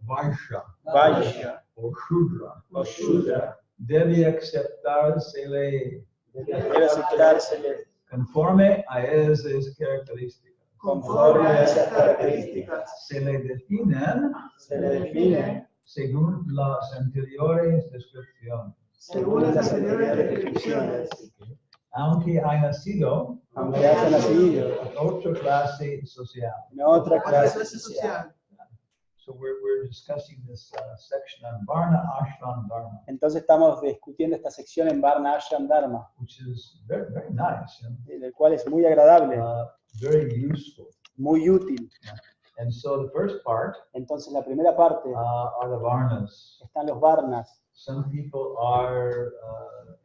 Vaishya Vaishya o Shudra o Shudra debe aceptársele debe aceptársele conforme a esas características. conforme a esas características. Se le definen Se le define según las anteriores descripciones, según las anteriores descripciones, aunque haya sido aunque haya nacido en otra clase social. en otra otra clase clase social. So we're discussing this section on Varna Ashram Dharma, Entonces estamos discutiendo esta sección en Varna Ashram Dharma, which is very, very nice, el cual es muy agradable, very useful. muy útil. And so the first part Entonces la primera parte are the Varnas. están los Varnas. Some people are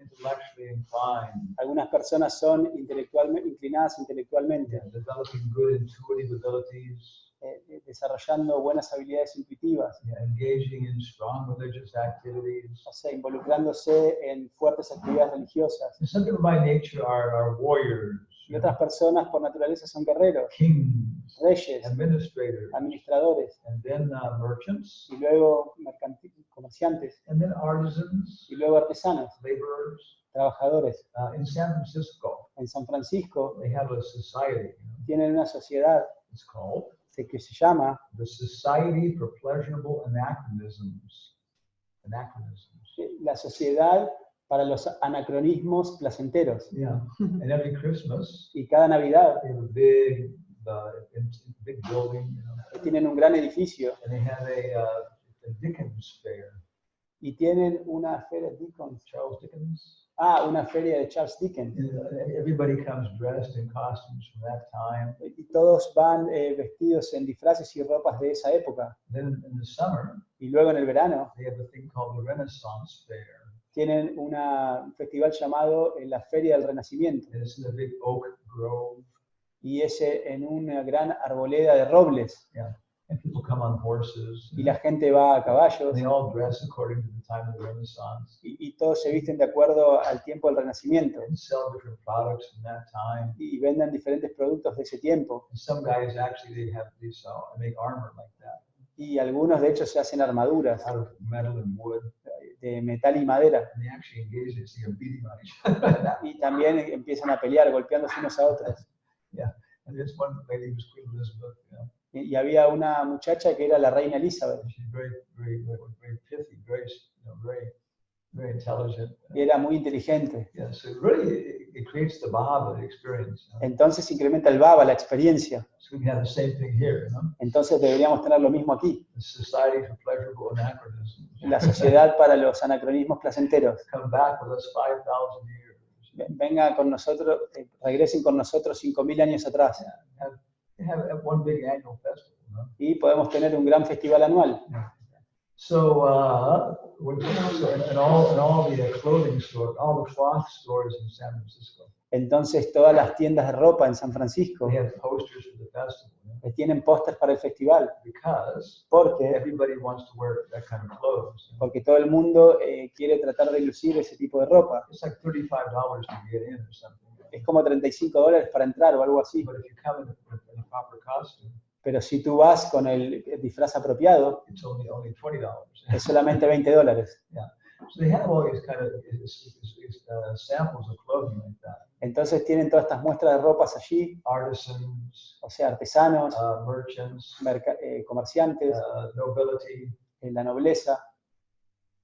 intellectually inclined, Algunas personas son inclinadas intelectualmente, developing good intuitive abilities, desarrollando buenas habilidades intuitivas, engaging in strong religious activities. o sea, involucrándose en fuertes actividades religiosas. And some people by nature are warriors, Y otras personas por naturaleza son guerreros, kings, reyes, administrators, administradores, and then merchants, y luego comerciantes, and then artisans, y luego artesanos, laborers. trabajadores. In San Francisco, En San Francisco they have a society. tienen una sociedad It's called que se llama the Society for Pleasurable Anachronisms. la Sociedad para los Anacronismos Placenteros. Yeah. And every Christmas, Y cada Navidad they have a big building, tienen un gran edificio and they have a Dickens fair. y tienen una feria Dickens. Charles Dickens. Una feria de Charles Dickens. Everybody comes dressed in costumes from that time. Y todos van vestidos en disfraces y ropas de esa época. Then in the summer, Y luego en el verano they have a thing called the Renaissance Fair. tienen un festival llamado la Feria del Renacimiento. And it's in a big oak grove. Y es en una gran arboleda de robles. Yeah. And people come on horses. Y la gente va a caballos. They all dress according to the time of the Renaissance. Y todos se visten de acuerdo al tiempo del Renacimiento. And sell different products from that time. Y venden diferentes productos de ese tiempo. And some guys actually they have these make armor like that. Y algunos de hecho se hacen armaduras Out of metal and wood. de metal y madera. And they actually engage, they see them beating on each other. Y también empiezan a pelear, golpeándose unos a otros. Yeah. And this one lady was Queen Elizabeth. Y había una muchacha que era la reina Elizabeth. She's very pithy, very intelligent. Y era muy inteligente. Yeah, so really it creates the bhava, the experience. Entonces incrementa el bhava, la experiencia. So we can have the same thing here, Entonces deberíamos tener lo mismo aquí. The Society for Pleasurable Anachronisms. La Sociedad para los Anacronismos Placenteros. Come back with us 5,000 years. Venga con nosotros, regresen con nosotros 5.000 años atrás. Have one big annual festival. Y podemos tener un gran festival anual. So, in all the clothing stores, all the cloth stores in San Francisco, Entonces todas las tiendas de ropa en San Francisco they have posters for the festival. tienen pósters para el festival. Because Porque everybody wants to wear that kind of clothes. Porque todo el mundo quiere tratar de lucir ese tipo de ropa. It's like $35 to get in or something. Es como $35 para entrar o algo así. But if you come in a proper costume, Pero si tú vas con el disfraz apropiado, it's only $20. es solamente $20. Yeah. So they have all these kind of samples of clothing like that. Entonces tienen todas estas muestras de ropas allí, Artisans, o sea, artesanos, merchants, comerciantes, nobility, la nobleza,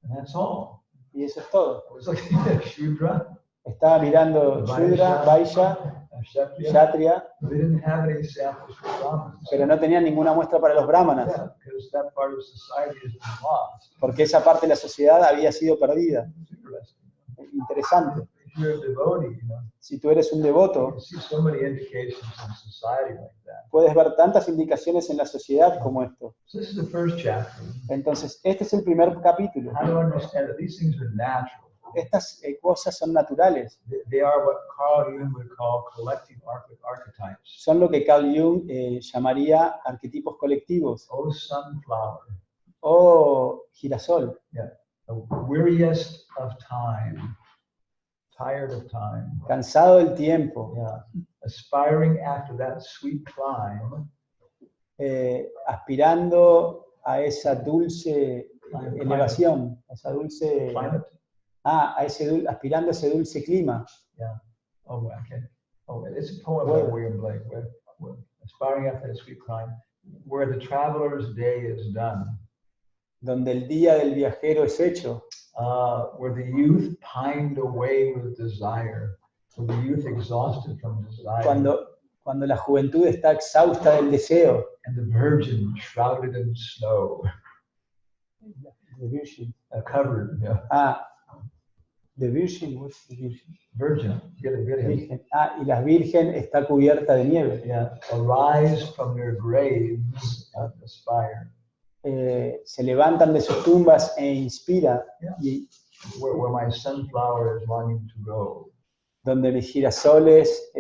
and that's all. y eso es todo. I was looking at Shudra, Estaba mirando Shudra, Vaishya, Kshatriya. Kshatriya, They didn't have any samples for Brahmins. pero no tenían ninguna muestra para los brahmanas, Yeah, because that part of society has been lost. porque esa parte de la sociedad había sido perdida. It's interesting. Interesante. If you're a devotee, Si tú eres un devoto, you can see so many indications in society like that. puedes ver tantas indicaciones en la sociedad como esto. So this is the first chapter. Entonces, este es el primer capítulo. How to understand that these things are natural. Estas cosas son naturales. They are what Carl Jung would call collective archetypes. Son lo que Carl Jung llamaría arquetipos colectivos. Oh, sunflower. Oh, girasol. Yeah. The weariest of time. Tired of time. Cansado del tiempo. Yeah. Aspiring after that sweet climb. Aspirando a esa dulce elevación, a esa dulce, climate. a ese aspirando a ese dulce clima. Yeah. Oh, okay. Oh, it's a poem by Well- William Blake. We're aspiring after the sweet climb, where the traveler's day is done, Donde el día del viajero es hecho, where the youth pined away with desire, where the youth exhausted from desire, cuando la juventud está exhausta del deseo. and the virgin shrouded in snow, The Virgin. covered, yeah, The Virgin, what's the Virgin? virgin, get it, Virgen. Y la Virgen está cubierta de nieve. yeah, arise from their graves and aspire, Se levantan de sus tumbas e inspira, Yeah. y where my sunflower is longing to go. donde mis girasoles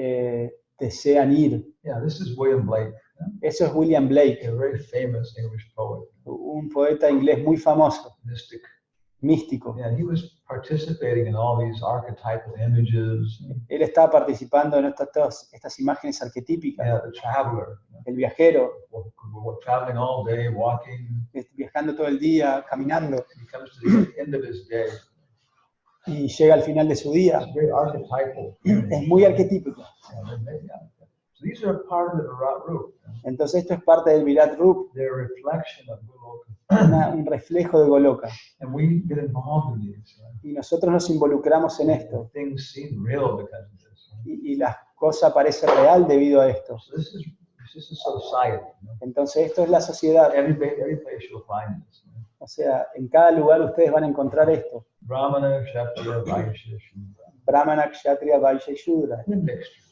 desean ir. Yeah, this is William Blake, Eso es William Blake, a very famous English poet, un poeta inglés muy famoso, mystic. místico. Yeah, he was participating in all these archetypal images. Él estaba participando en estas imágenes arquetípicas. Yeah, the traveler, El viajero, traveling all day, walking. viajando todo el día, caminando, He comes to the end of his day. y llega al final de su día. It's very archetypal. Es muy arquetípico. Yeah. So these are part of the Virat Roop. Entonces esto es parte del Virat Rup, They're a reflection of Goloka. un reflejo de Goloka. And we get involved in these. Y nosotros nos involucramos en esto. Things seem real because of this. Y la cosa parece real debido a esto. So this is society. Entonces esto es la sociedad. Every place you'll find this. O sea, en cada lugar ustedes van a encontrar esto. Brahmana, Kshatriya, Vaishya, Shudra. Brahmana, Kshatriya, Vaishya y Shudra. And mixtures.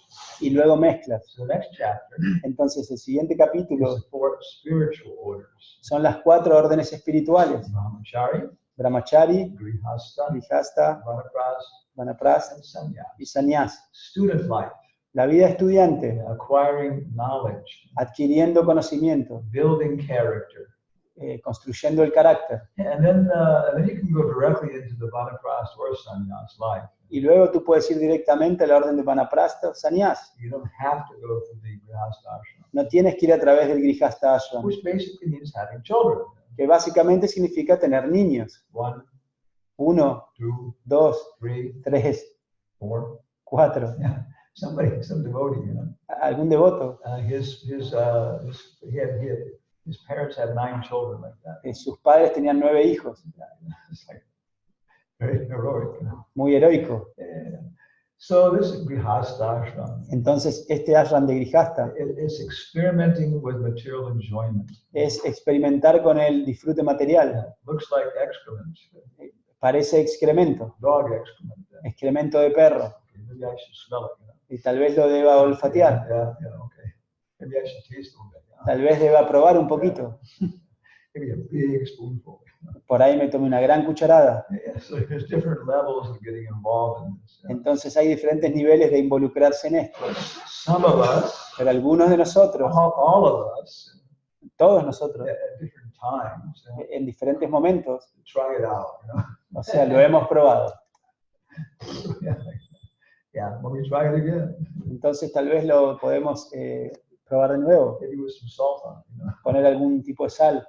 Y luego mezclas. So the next chapter Entonces el siguiente capítulo is the 4 spiritual orders. son las 4 órdenes espirituales. Brahmachari, Brahmachari, Grihasta, Grihasta, Vanaprastha, Vanaprastha and Sannyas. y Sannyas. Student life, La vida estudiante, acquiring knowledge, adquiriendo conocimiento, building character. construyendo el carácter. And then you can go directly into the Vanaprastha or Sannyas life. Y luego tú puedes ir directamente a la orden de Vanaprastha o Sannyas. You don't have to go through the Grihasta ashram, No tienes que ir a través del Grihasta Ashram, which basically means having children. que básicamente significa tener niños. 1, 1, 2, 2, 3, 3, 4. 4. Yeah, some devotee, you know. ¿Algún devoto? His parents had 9 children like that. Sus padres tenían 9 hijos. It's like very heroic, you know. Muy heroico. Yeah. So this is Grihasta ashram. Entonces, este ashram de Grihasta It's experimenting with material enjoyment. es experimentar con el disfrute material. Looks like excrement, Parece excremento, dog excrement. excremento de perro. Okay, maybe I should smell it. You know? Y tal vez lo deba olfatear, Yeah, okay. Maybe I should taste a little bit. tal vez deba probar un poquito. Maybe a big spoonful. Por ahí me tomé una gran cucharada. Yeah, so there's different levels of getting involved in this. Entonces hay diferentes niveles de involucrarse en esto. Some of us, Pero algunos de nosotros, all of us, todos nosotros, at different times, en diferentes momentos, try it out. You know? o sea, lo hemos probado. Yeah, let me try it again. Entonces tal vez lo podemos probar de nuevo, Maybe with some salt on it. You know? poner algún tipo de sal.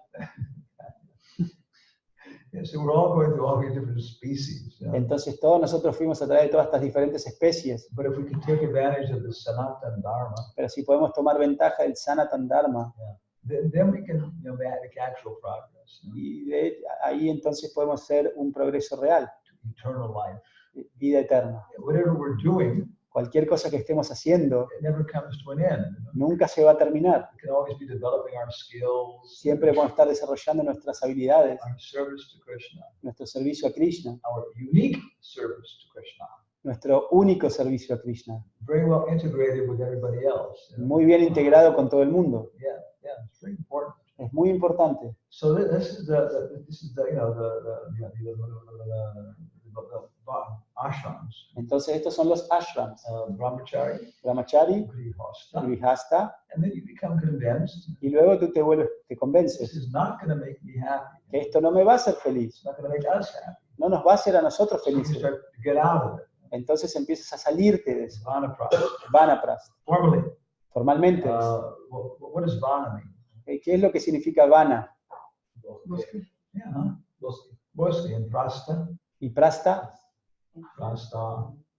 Yeah, so we're all going through all these different species. You know? Entonces todos nosotros fuimos a través de todas estas diferentes especies, But if we can take advantage of the Sanatana Dharma, pero si podemos tomar ventaja del Sanatan Dharma, then we can make actual progress, you know, y ahí entonces podemos hacer un progreso real, to eternal life. vida eterna. Whatever we're doing, Cualquier cosa que estemos haciendo it never comes to an end. You know? nunca se va a terminar. We can always be developing our skills, Siempre vamos a estar desarrollando nuestras habilidades, our service to Krishna, nuestro servicio a Krishna, our unique service to Krishna, nuestro único servicio a Krishna, very well integrated with everybody else. You know? muy bien integrado con todo el mundo. Yeah, it's very important. Es muy importante. So this is the ashrams, Entonces estos son los ashrams, brahmachari, Brahmachari, grihasta, Grihasta, and then you become convinced y luego tú te this convences is not going to make me happy. que esto no me va a hacer feliz, It's not going to make us happy. no nos va a hacer a nosotros So you felices. start to get out of it. Entonces empiezas a salirte de eso. Vanaprastha. Vanaprastha, Formerly, formalmente. what does vana mean? ¿Qué es lo que significa vana? Bosque. Yeah, bosque in Prasta, Y prasta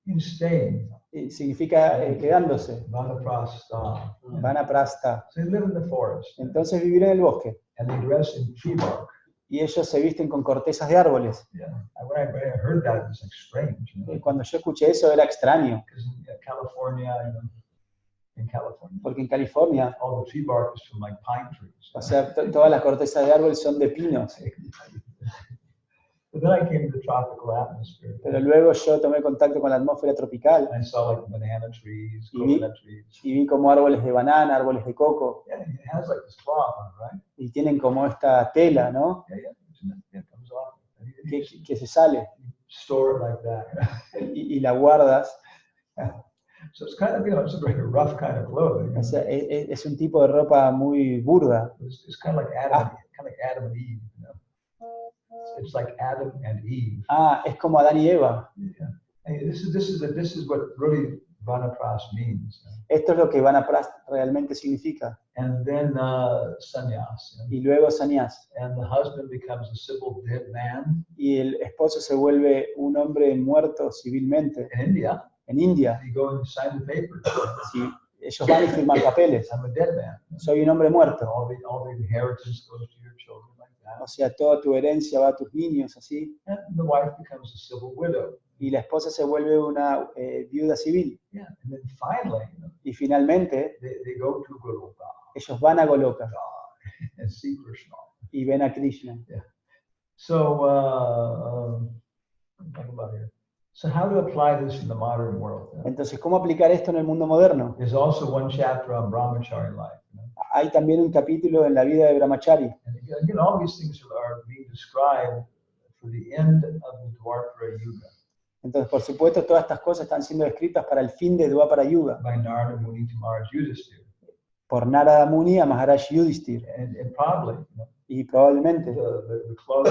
in staying, significa quedándose. Vanaprastha. Vanaprasta. So they live in the forest, Entonces vivir en el bosque. and they dress in tree bark. Y ellos se visten con cortezas de árboles. Yeah, when I heard that, it was like strange, Y cuando yo escuché eso era extraño, because in California, in California, porque en California, all the tree bark is from like pine trees. o sea, todas las cortezas de árboles son de pinos. But then I came to the tropical atmosphere. Pero luego yo tomé contacto con la atmósfera tropical I saw like banana trees, Y vi- coconut trees. y vi como árboles de banana, árboles de coco, Yeah, it has like this cloth on it, right? y tienen como esta tela, ¿no? Yeah, it comes off. And Que se sale store it like that. y la guardas. So it's kind of, it's a very rough kind of clothing. O sea, es un tipo de ropa muy burda. It's kind of like Adam and Eve. It's like Adam and Eve. Es como Adán y Eva. Yeah. And this is what really Vanapras means. Esto es lo que Vanaprast realmente significa. And then sannyas. Y luego sannyas. And the husband becomes a civil dead man. Y el esposo se vuelve un hombre muerto civilmente. In India, En India, you go and sign the papers. si ellos van y firman papeles, I'm a dead man. soy un hombre muerto. All the inheritance goes to your children like that. O sea, toda tu herencia va a tus niños, así. And the wife becomes a civil widow. Y la esposa se vuelve una viuda civil. Yeah. And then finally, Y finalmente, they go to Goloka ellos van a Goloka and see Krishna. y ven a Krishna. So, talk about here. So how to apply this in the modern world? Entonces, ¿cómo aplicar esto en el mundo moderno? There's also one chapter on brahmachari life. Hay también un capítulo en la vida de Brahmachari. And again, all these things are being described for the end of the Dwapara Yuga Entonces, por supuesto, todas estas cosas están siendo escritas para el fin de Dwapara Yuga, by Narada Muni to Maharaj Yudhisthira. por Narada Muni a Maharaj Yudhisthira. And probably Y probablemente the cloth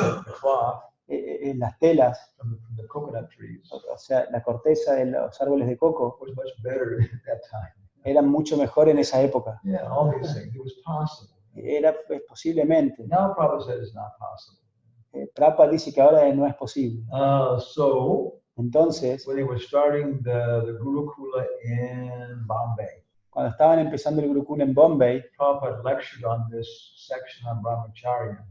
las telas, from the coconut trees o sea, la corteza de los árboles de coco, was much better at that time. eran mucho mejor en esa época. Yeah, all these things. It was possible. Era posiblemente. Now Prabhupada said it's not possible. Prabhupada dice que ahora no es posible. So Entonces, when they were starting the Gurukula in Bombay, cuando estaban empezando el Gurukula en Bombay, Prabhupada lectured on this section on Brahmacharya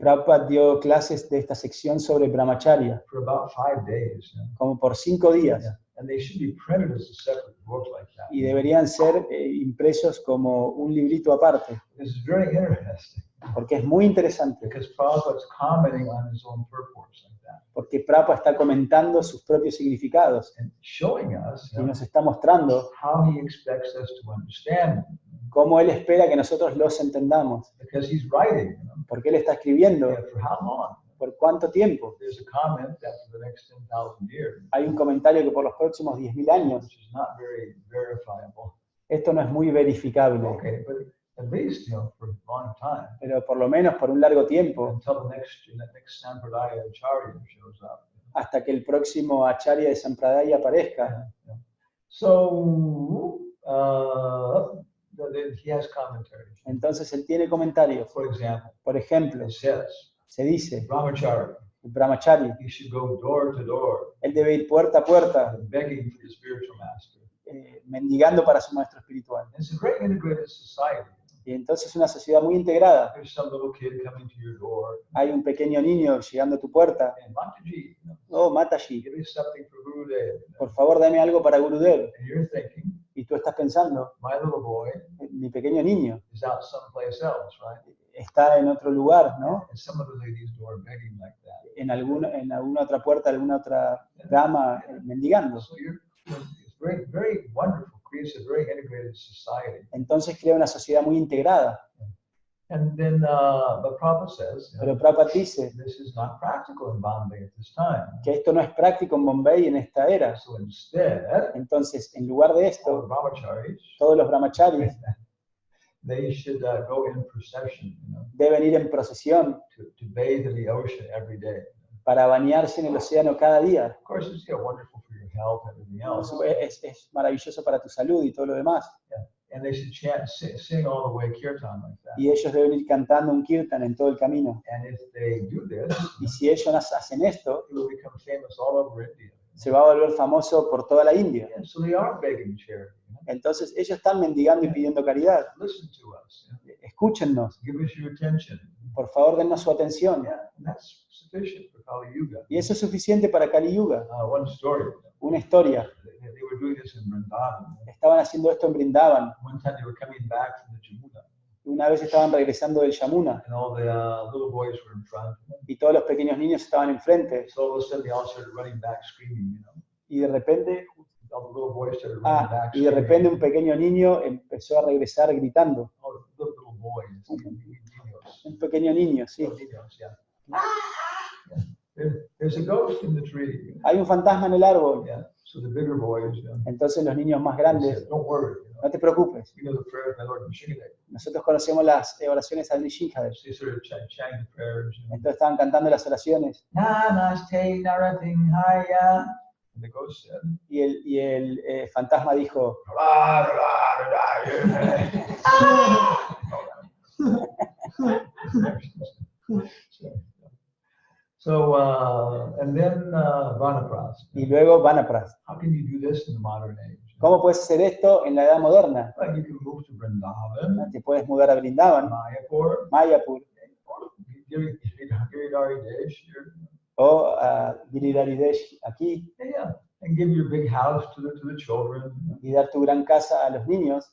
Prabhupada dio clases de esta sección sobre Brahmacharya, for about 5 days. como por 5 días, And they should be printed as a separate book like that. y deberían ser impresos como un librito aparte, This is very interesting porque es muy interesante, because Prabhupada's commenting on his own purports like that porque Prabhupada está comentando sus propios significados and showing us y nos está mostrando how he expects us to understand them. cómo él espera que nosotros los entendamos, Because he's writing, porque él está escribiendo for how long? por cuánto tiempo. There's a comment that for the next 10,000 years, Hay un comentario que por los próximos 10.000 años, which is not very verifiable. esto no es muy verificable, Okay, but at least, for a long time, pero por lo menos por un largo tiempo, until the next Sampradaya Acharya shows up. hasta que el próximo Acharya de Sampradaya aparezca. So, he has commentaries. Entonces él tiene comentarios. For example, Por ejemplo, it says, se dice, Brahmacharya, el Brahmachari, he should go door to door, él debe ir puerta a puerta, begging for the spiritual master. mendigando para su maestro espiritual. It's a great integrated society. Y entonces es una sociedad muy integrada. There's some little kid coming to your door, Hay un pequeño niño llegando a tu puerta. and Mataji, Oh, Mataji, give me something for Gurudev. por favor dame algo para Gurudev. And you're thinking, Y tú estás pensando, my little boy mi pequeño niño is out someplace else, right? está en otro lugar, ¿no? And some other lady's door begging like that. En alguna otra puerta, alguna otra dama mendigando. So it's very, very wonderful. Creates a very integrated society. Entonces crea una sociedad muy integrada. And then, but Prabhupada says, Pero Prabhupada dice this is not practical in Bombay at this time. que esto no es práctico en Bombay en esta era. So instead, Entonces, en lugar de all esto, the brahmacharis, todos los brahmacharis they should go in procession, deben ir en procesión to bathe in the ocean every day. para bañarse en el océano cada día. Of course, it's wonderful for your health and everything Por else. supuesto, es maravilloso para tu salud y todo lo demás. And they should chant, sing all the way kirtan like that. y ellos deben ir cantando un kirtan en todo el camino. And if they do this, Y si ellos hacen esto, it will become famous all over India. se va a volver famoso por toda la India. And so they are begging charity. Entonces ellos están mendigando y pidiendo caridad. Listen to us. Escúchennos, Give us your attention. por favor dennos su atención. Yeah, and that's sufficient for Kali Yuga. Y eso es suficiente para Kali Yuga. One story. Una historia. They were doing this in Vrindavan. Estaban haciendo esto en Brindavan. One time they were coming back from the Jamuna, Una vez estaban regresando del Yamuna and all the little boys were in front. y todos los pequeños niños estaban enfrente. So all of a sudden they all started running back, screaming. You know, Y de repente, all the little boys started running back. y de screaming. repente un pequeño niño empezó a regresar gritando. Oh, little boys. Niños. Un pequeño niño, sí. Niños, yeah. There's a ghost in the tree. Hay un fantasma en el árbol. Yeah. So the bigger boys, Entonces los niños más they grandes, said, don't worry. no te preocupes. We know the prayers of my Lord Nrsimhadev. Nosotros conocemos las oraciones al Nrsimhadev. So they started chanting the prayers. Entonces estaban cantando las oraciones. Namaste Narasimhaya. And the ghost said, Y el fantasma dijo, "Ra, ra, ra, So, and then Vanaprast. y luego Vanaprast. How can you do this in the modern age? ¿Cómo puedes hacer esto en la edad moderna? Well, you can move to Vrindavan, Te puedes mudar a Brindavan, Mayapur, Mayapur or Giridhari Desh, o a Giridhari Desh aquí yeah, and give your big house to the children. y dar tu gran casa a los niños.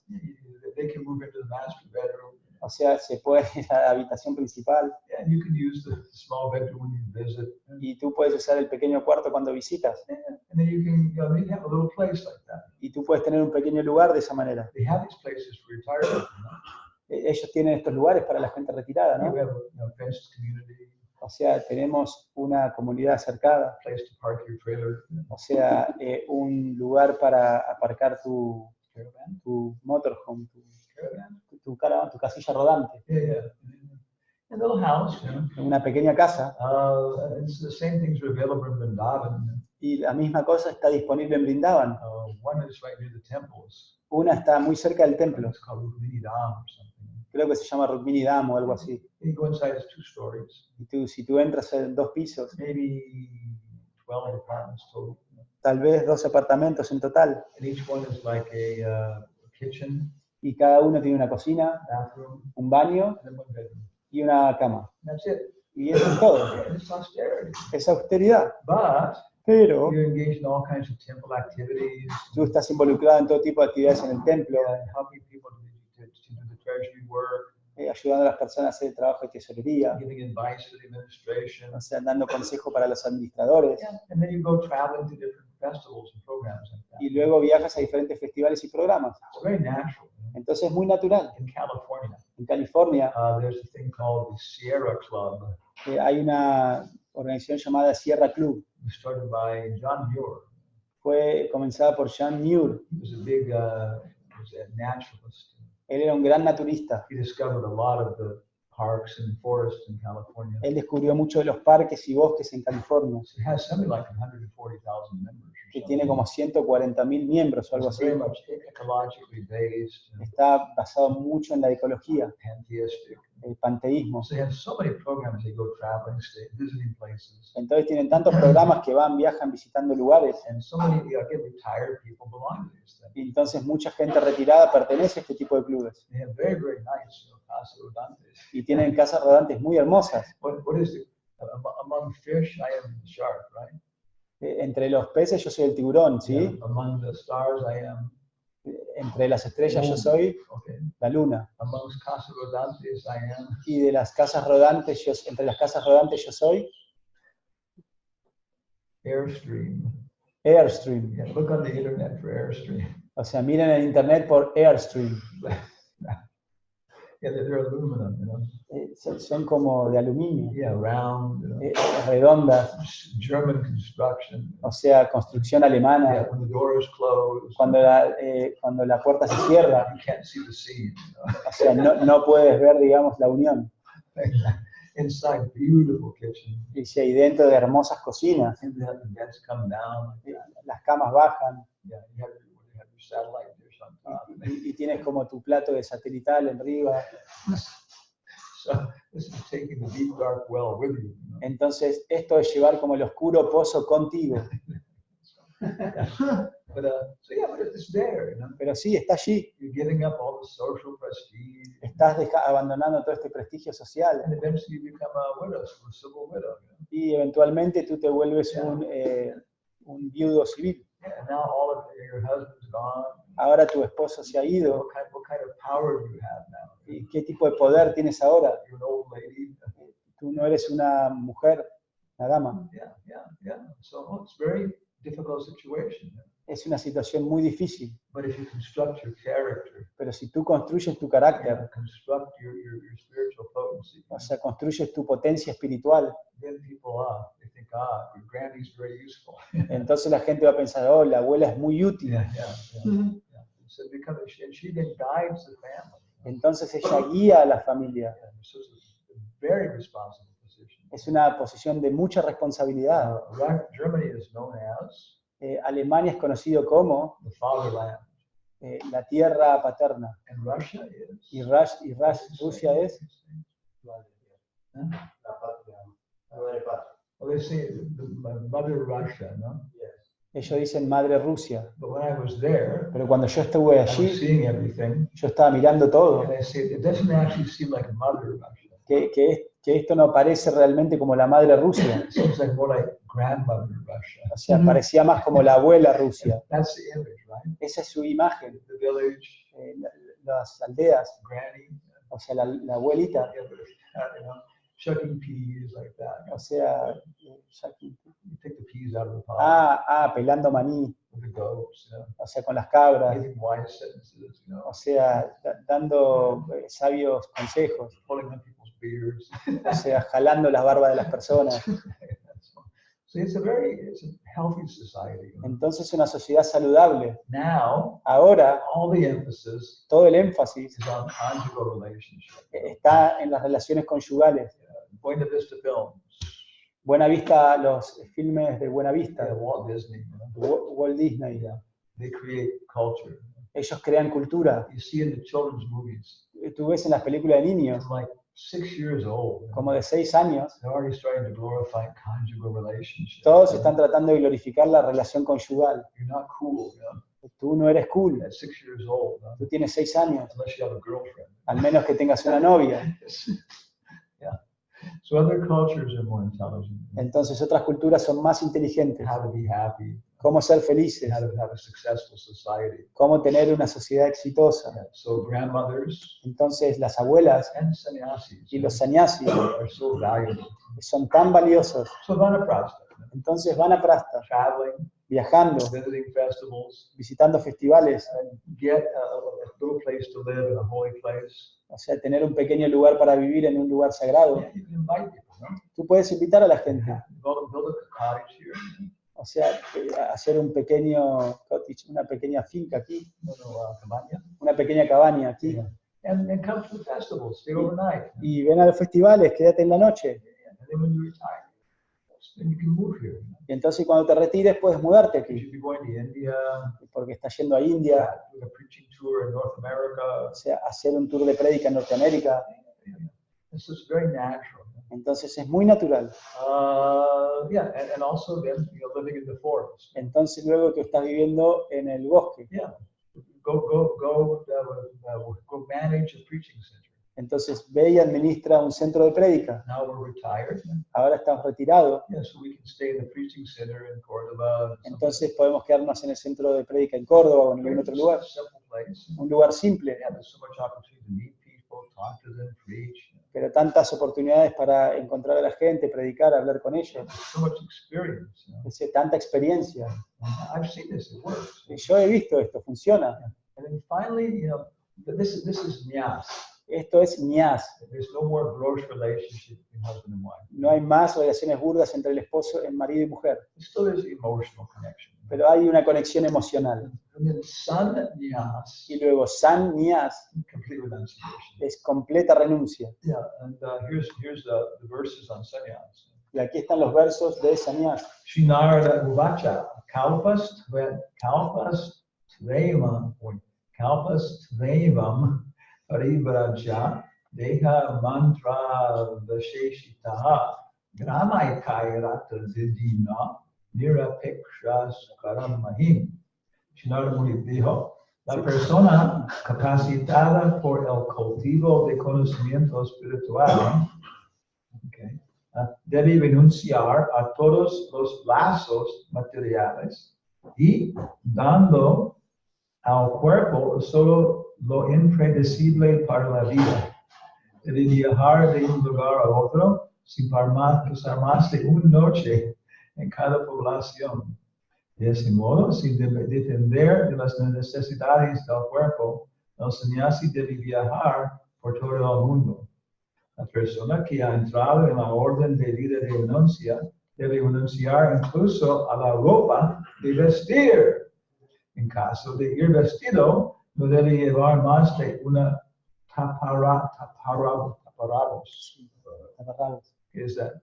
They can move into the master bedroom. O sea, se puede ir a la habitación principal And you can use the small bedroom when you visit. y tú puedes usar el pequeño cuarto cuando visitas. And then you can you have a little place like that. Y tú puedes tener un pequeño lugar de esa manera. They have these places for retirement. Ellos tienen estos lugares para la gente retirada, You ¿no? have a fenced community, O sea, tenemos una comunidad cercada, place to park your trailer, o sea, un lugar para aparcar tu motorhome, caravan. tu caravan, tu casilla rodante. Yeah. A little house, you know. Una pequeña casa, It's the same things are available in Vrindavan. y la misma cosa está disponible en Brindavan. One is right near the temples. Una está muy cerca del templo, It's called Rukmini Dham or something. creo que se llama Rukmini Dham o algo así. You go inside, it's 2 stories, Y tú, si tú entras en 2 pisos, maybe 12 apartments total. tal vez 2 apartamentos en total, And each one is like a kitchen, y cada uno tiene una cocina, bathroom, un baño and then 1 bedroom. y una cama. And that's it. Y eso es todo. And it's austerity. Es austeridad. But Pero you're engaged in all kinds of temple activities, tú estás involucrado en todo tipo de actividades en el templo, helping people to do the treasury work, ayudando a las personas a hacer el trabajo de tesorería, giving advice to the administration. o sea, dando consejo para los administradores. Yeah. And then you go traveling to different festivals and programs like that. Y luego viajas a diferentes festivales y programas. It's very natural. Entonces es muy natural. In California, En California there's a thing called the Sierra Club. hay una organización llamada Sierra Club. It was started by John Muir. Fue comenzada por John Muir. He was a big was a naturalist. Él era un gran naturista. He discovered a lot of the parks and forests in California. Él descubrió mucho de los parques y bosques en California, So it has something like 140,000 members. Or que something. tiene como 140.000 miembros o algo It's así. very much ecologically based, Está basado mucho en la ecología, pantheistic. el panteísmo. So they have so many programs. They go traveling, stay, visiting places, Entonces tienen tantos programas que van, viajan visitando lugares. and so many again retired people belong to these things. Y entonces mucha gente retirada pertenece a este tipo de clubes. They have very nice casa rodantes. Y tienen casas rodantes muy hermosas. What is it? Among fish, I am the shark, right? Entre los peces yo soy el tiburón, ¿sí? Yeah. Among the stars, I am. Entre las estrellas yo soy Okay. la luna. Amongst casa rodantes, I am. Y de las casas rodantes, entre las casas rodantes yo soy Airstream. Airstream. Yeah, look on the internet for Airstream. O sea, miren en internet por Airstream. Yeah, they're aluminum, you know. Son como de aluminio, Yeah, round, you know. redondas. German construction. O sea, construcción Yeah, alemana. when the door is closed, Cuando la puerta se cierra, you can't see the seam. o sea, no puedes ver, digamos, la unión. Inside, beautiful kitchen. Y si hay dentro de hermosas cocinas, And then the beds come down. Like that. las camas bajan, Yeah, you have your satellite dish on top. y tienes como tu plato de satelital arriba. So this is taking the deep dark well with you. Entonces, esto es llevar como el oscuro pozo contigo. But it's there. Pero sí, está allí. You're giving up all the social prestige. Estás abandonando todo este prestigio social. And eventually you become a widow, a civil widow. Y eventualmente tú te vuelves un viudo civil. Yeah, and now all of your husband's gone. Ahora tu esposo se ha ido. What kind of power do you have now? ¿Y qué tipo de poder tienes ahora? You're an old lady. Tú no eres una mujer, una dama. Yeah. So it's a very difficult situation. Es una situación muy difícil. But if you construct your character, Pero si tú construyes tu carácter, construct your spiritual potency, o sea, construyes tu potencia espiritual, then people they think, your granny's very useful. entonces la gente va a pensar, oh, la abuela es muy útil. Yeah. So she then guides the family. Entonces ella guía a la familia. So it's a very responsible position. Es una posición de mucha responsabilidad. Germany is known as Alemania es conocido como the fatherland, la tierra paterna. and Russia is. Y Rusia es Huh? Well, they say the mother Russia, no? ellos dicen madre Rusia. But when I was there, Pero cuando yo estuve I was allí, seeing everything, yo estaba mirando todo. and I said it doesn't actually seem like mother Russia. Que esto no parece realmente como la madre Rusia. It seems like more like grandmother Russia. O sea, parecía más como la abuela Rusia. That's the image, right? Esa es su imagen. The village, Las aldeas, granny, o sea, la abuelita, shucking peas like that. o sea, You take the peas out of the pod pelando maní, with the goats, o sea, con las cabras, giving wise sentences, o sea, dando sabios consejos, pulling on people's beards. o sea, jalando las barbas de las personas. So it's a healthy society. Entonces es una sociedad saludable. Now, Ahora, all the emphasis todo el énfasis is on conjugal relationships. está en las relaciones conyugales. Buena Vista Films, Buena Vista, los filmes de Buena Vista, Walt Disney, Walt Disney, they create culture. ellos crean cultura. You see in the children's movies, Tú ves en las películas de niños, like 6 years old, como de 6 años, they're already starting to glorify conjugal relationships. todos están tratando de glorificar la relación conyugal. You're not cool, Tú no eres cool, at 6 years old, tú tienes 6 años, unless you have a girlfriend. al menos que tengas una novia. So other cultures are more intelligent. Entonces otras culturas son más inteligentes. How to be happy, Cómo ser felices, how to have a successful society. cómo tener una sociedad exitosa. So grandmothers Entonces las abuelas and sannyasis y los sannyasis are so valuable. son tan valiosos. So Vanaprastha, Entonces van a Prasta, traveling, viajando, visiting festivals, visitando festivales, and get a little place to live in a holy place. o sea, tener un pequeño lugar para vivir en un lugar sagrado. Yeah, you can invite people, no? Tú puedes invitar a la gente, Build a cottage here. o sea, hacer un pequeño cottage, una pequeña finca aquí, Cabaña. una pequeña cabaña aquí. And come to the festival, stay overnight. Y ven a los festivales, quédate en la noche. And then when you retire, then you can move here. Y entonces cuando te retires puedes mudarte You aquí, should be going to India, porque estás yendo a India, doing a preaching tour in North America. o sea, hacer un tour de prédica en Norteamérica. This is very natural. Entonces es muy natural. And also then living in the forest. Entonces luego tú estás viviendo en el bosque. Yeah, go manage a preaching center. Entonces ve y administra un centro de prédica. Now we're retired. Ahora estamos retirados. Yeah, so we can stay in the preaching center in Córdoba. Entonces podemos quedarnos en el centro de prédica en Córdoba o en algún otro lugar. Simple place. Un lugar simple, Yeah, there's so much opportunity to meet people, talk to them, preach. pero tantas oportunidades para encontrar a la gente, predicar, hablar con ellos. So much experience. Tanta experiencia. I've seen this, it works. Y yo he visto esto, funciona. And then finally, this is nyas. Esto es ñas. There's no more gross relationship between husband and wife. No hay más relaciones burdas entre el esposo, el marido y mujer, There still is emotional connection. pero hay una conexión emocional. And then san nyas, Y luego san ñas complete renunciation. es completa renuncia. Yeah, and here's the verses on sannyas. Y aquí están los versos de sannyas. Shinarada Uvacha, Kalpas Tvema, kalpastvevam parivraja deha mantra vasheshitaha gramaikairata didina nirapekshas karamahim. Shinada Muni dijo, la persona capacitada por el cultivo de conocimiento espiritual, okay, debe renunciar a todos los lazos materiales y dando al cuerpo solo lo impredecible para la vida. Debe viajar de un lugar a otro sin pasar más de una noche en cada población. De ese modo, sin depender de las necesidades del cuerpo, el sannyasi debe viajar por todo el mundo. La persona que ha entrado en la orden de vida de renuncia debe renunciar incluso a la ropa de vestir. En caso de ir vestido, no debe llevar más de una taparabos. ¿Qué es that?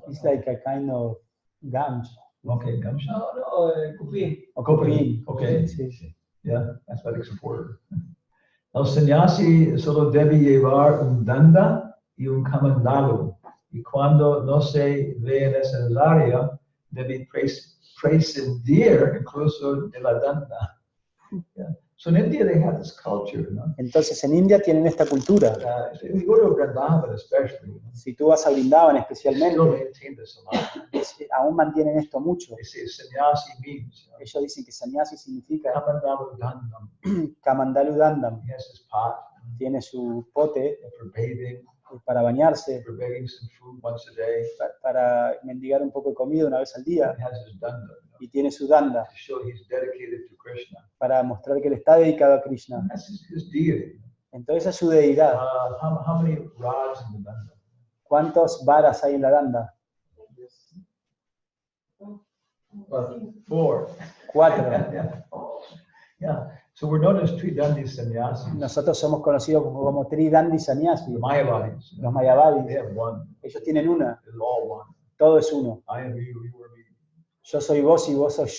It's like a kind of gamcha. Okay, gamsha. No, cupín. O copín. Okay. Sí. Yeah, that's what it's important. El sannyasi solo debe llevar un danda y un kamandalu. Y cuando no se ve necesario, debe prescindir incluso de la danda. Yeah. So in India they have this culture, no? Entonces en India tienen esta cultura. If you go to Vrindavan especially, Si tú vas a Brindavan they still especialmente, maintain this a lot. aún mantienen esto mucho. They say sannyasi means Ellos dicen que sannyasi significa kamandalu dandam. Kamandalu Dandam. He has his pot Tiene su pote for bathing, para bañarse, for begging some food once a day. para mendigar un poco de comida una vez al día, He has his danda, y tiene su danda to show he's dedicated to Krishna. para mostrar que él está dedicado a Krishna. That's his deity. Entonces es su deidad. How many rods in the danda? ¿Cuántos varas hay en la danda? 4. 4. Yeah. Yeah. So we're known as Tridandi sannyasis. Nosotros somos conocidos como Tridandi The Sannyasi, Mayavadis. los Mayavadis. They have one. Ellos tienen una, It's all one. todo es uno. I am you, you are me. Yo soy vos y vos sos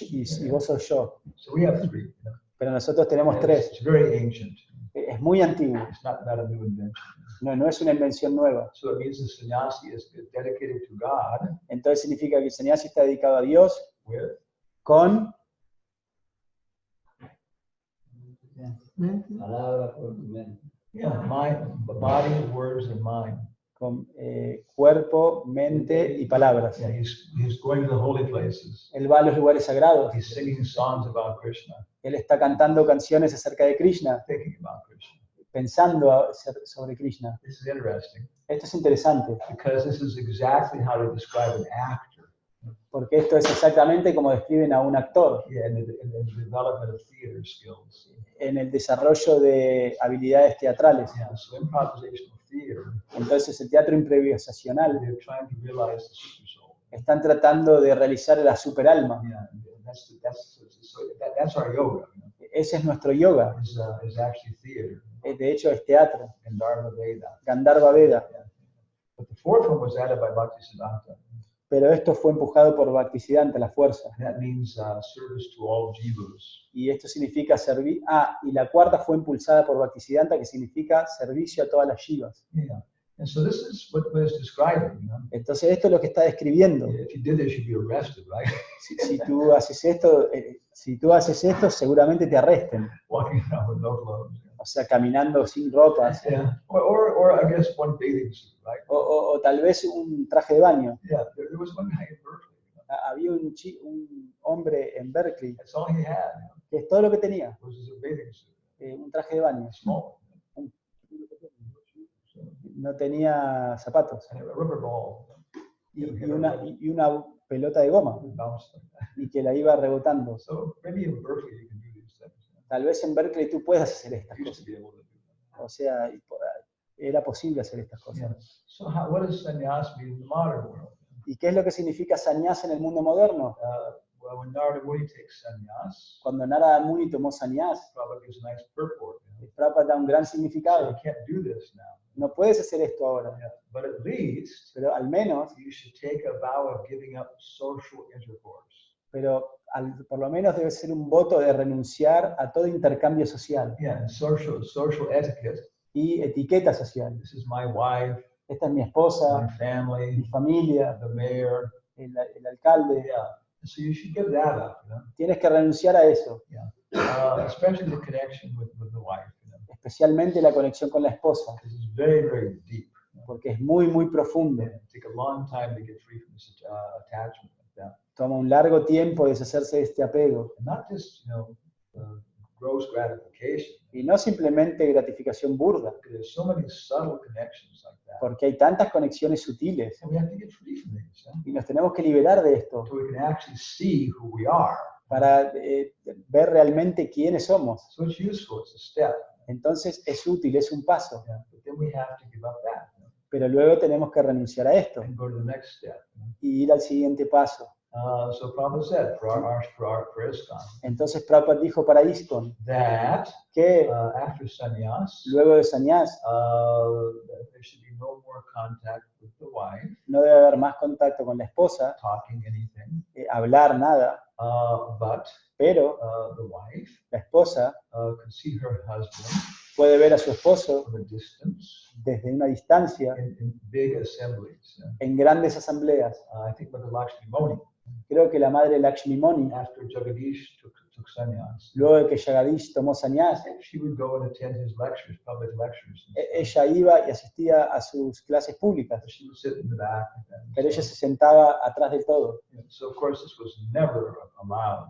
yo. So we have 3. You know? Pero nosotros tenemos 3. It's very ancient. Es muy antiguo, It's not a new invention. no es una invención nueva. So it means the sannyasi is dedicated to God Entonces significa que el sannyasi está dedicado a Dios with con Palabra por tu mente. body, words, and mind. Cuerpo, mente y palabras. Yeah, he's going to the holy places. Él va a los lugares sagrados. He's singing songs about Krishna, Él está cantando canciones acerca de Krishna, thinking about Krishna. pensando sobre Krishna. This is interesting Esto es interesante, because this is exactly how to describe an actor. porque esto es exactamente como describen a un actor Yeah, in the development of theater skills. en el desarrollo de habilidades teatrales. Yeah, so improvisational theater, Entonces el teatro improvisacional they're trying to realize the super soul. están tratando de realizar la superalma. Yeah, that's our yoga. You know? Ese es nuestro yoga. Is actually theater De hecho es teatro, and Dharma Veda. Gandharva Veda. But the fourth one was added by Bhaktisiddhanta. Pero esto fue empujado por Bhaktisiddhanta, la fuerza. That means service to all jivas. Y esto significa servir. Y la cuarta fue impulsada por Bhaktisiddhanta, que significa servicio a todas las jivas. Yeah. And so this is what it's describing. You know? Entonces esto es lo que está describiendo. If you did this, you'd be arrested, right? Si tú haces esto, seguramente te arresten. Walking around with no clothes. O sea, caminando sin ropas. Yeah. Or I guess one bathing suit, right? O tal vez un traje de baño. Yeah. There was one guy in Berkeley. You know? Había un hombre en Berkeley That's all he had. You know, que es todo lo que tenía, was his bathing suit. un traje de baño. Small. No tenía zapatos. And a rubber ball. Y una pelota de goma. It bounced like that. Y que la iba rebotando. So maybe in Berkeley you can do these things. You know? Tal vez en Berkeley tú puedas hacer estas I used to cosas. be able to do that. O sea, era posible hacer estas Yeah. cosas. So what does sannyas mean in the modern world? ¿Y qué es lo que significa sannyas en el mundo moderno? Well, when Narada Muni takes sannyas, Cuando Narada Muni tomó sannyas, Prabhupada gives a nice purport. You Prabhupada da un gran know? So significado. you can't do this now. No puedes hacer esto ahora, Yeah. But at least pero al menos you should take a vow of giving up social intercourse. pero por lo menos debe ser un voto de renunciar a todo intercambio social Yeah, and social etiquette. y etiqueta social. This is my wife, Esta es mi my esposa, mi family, familia, the mayor. el alcalde. Yeah. So you should give that up, you know. Tienes que renunciar a eso, Especially the connection with the wife, you know, especialmente la conexión con la esposa, because it's very, very deep. You know. porque es muy, muy profundo. Yeah, take a long time to get free from this attachment like that. Toma un largo tiempo deshacerse de este apego. And not just, gross gratification. Y no simplemente gratificación burda, Because there's so many subtle connections like that. porque hay tantas conexiones sutiles And we have to get free from these, y nos tenemos que liberar de esto so we can actually see who we are. para ver realmente quiénes somos. So it's useful, it's a step. Entonces es útil, es un paso, Yeah. But then we have to give up that, pero luego tenemos que renunciar a esto and go to the next step. y ir al siguiente paso. So Prabhupada said for ISKCON Entonces Prabhupada dijo para ISKCON that que after sannyas, luego de sannyas there should be no more contact with the wife, no debe haber más contacto con la esposa, talking anything, hablar nada, but pero the wife la esposa could see her husband puede ver a su esposo from a distance desde una distancia in big assemblies. en grandes asambleas. I think Mother Lakshmi Moni, Creo que la madre Lakshmi Moni, after Jagadish took sannyas, luego de que Jagadish tomó sannyas, she would go and attend his lectures, public lectures. ella iba y asistía a sus clases públicas, She would sit in the back. pero ella se sentaba atrás del todo. So of course this was never allowed,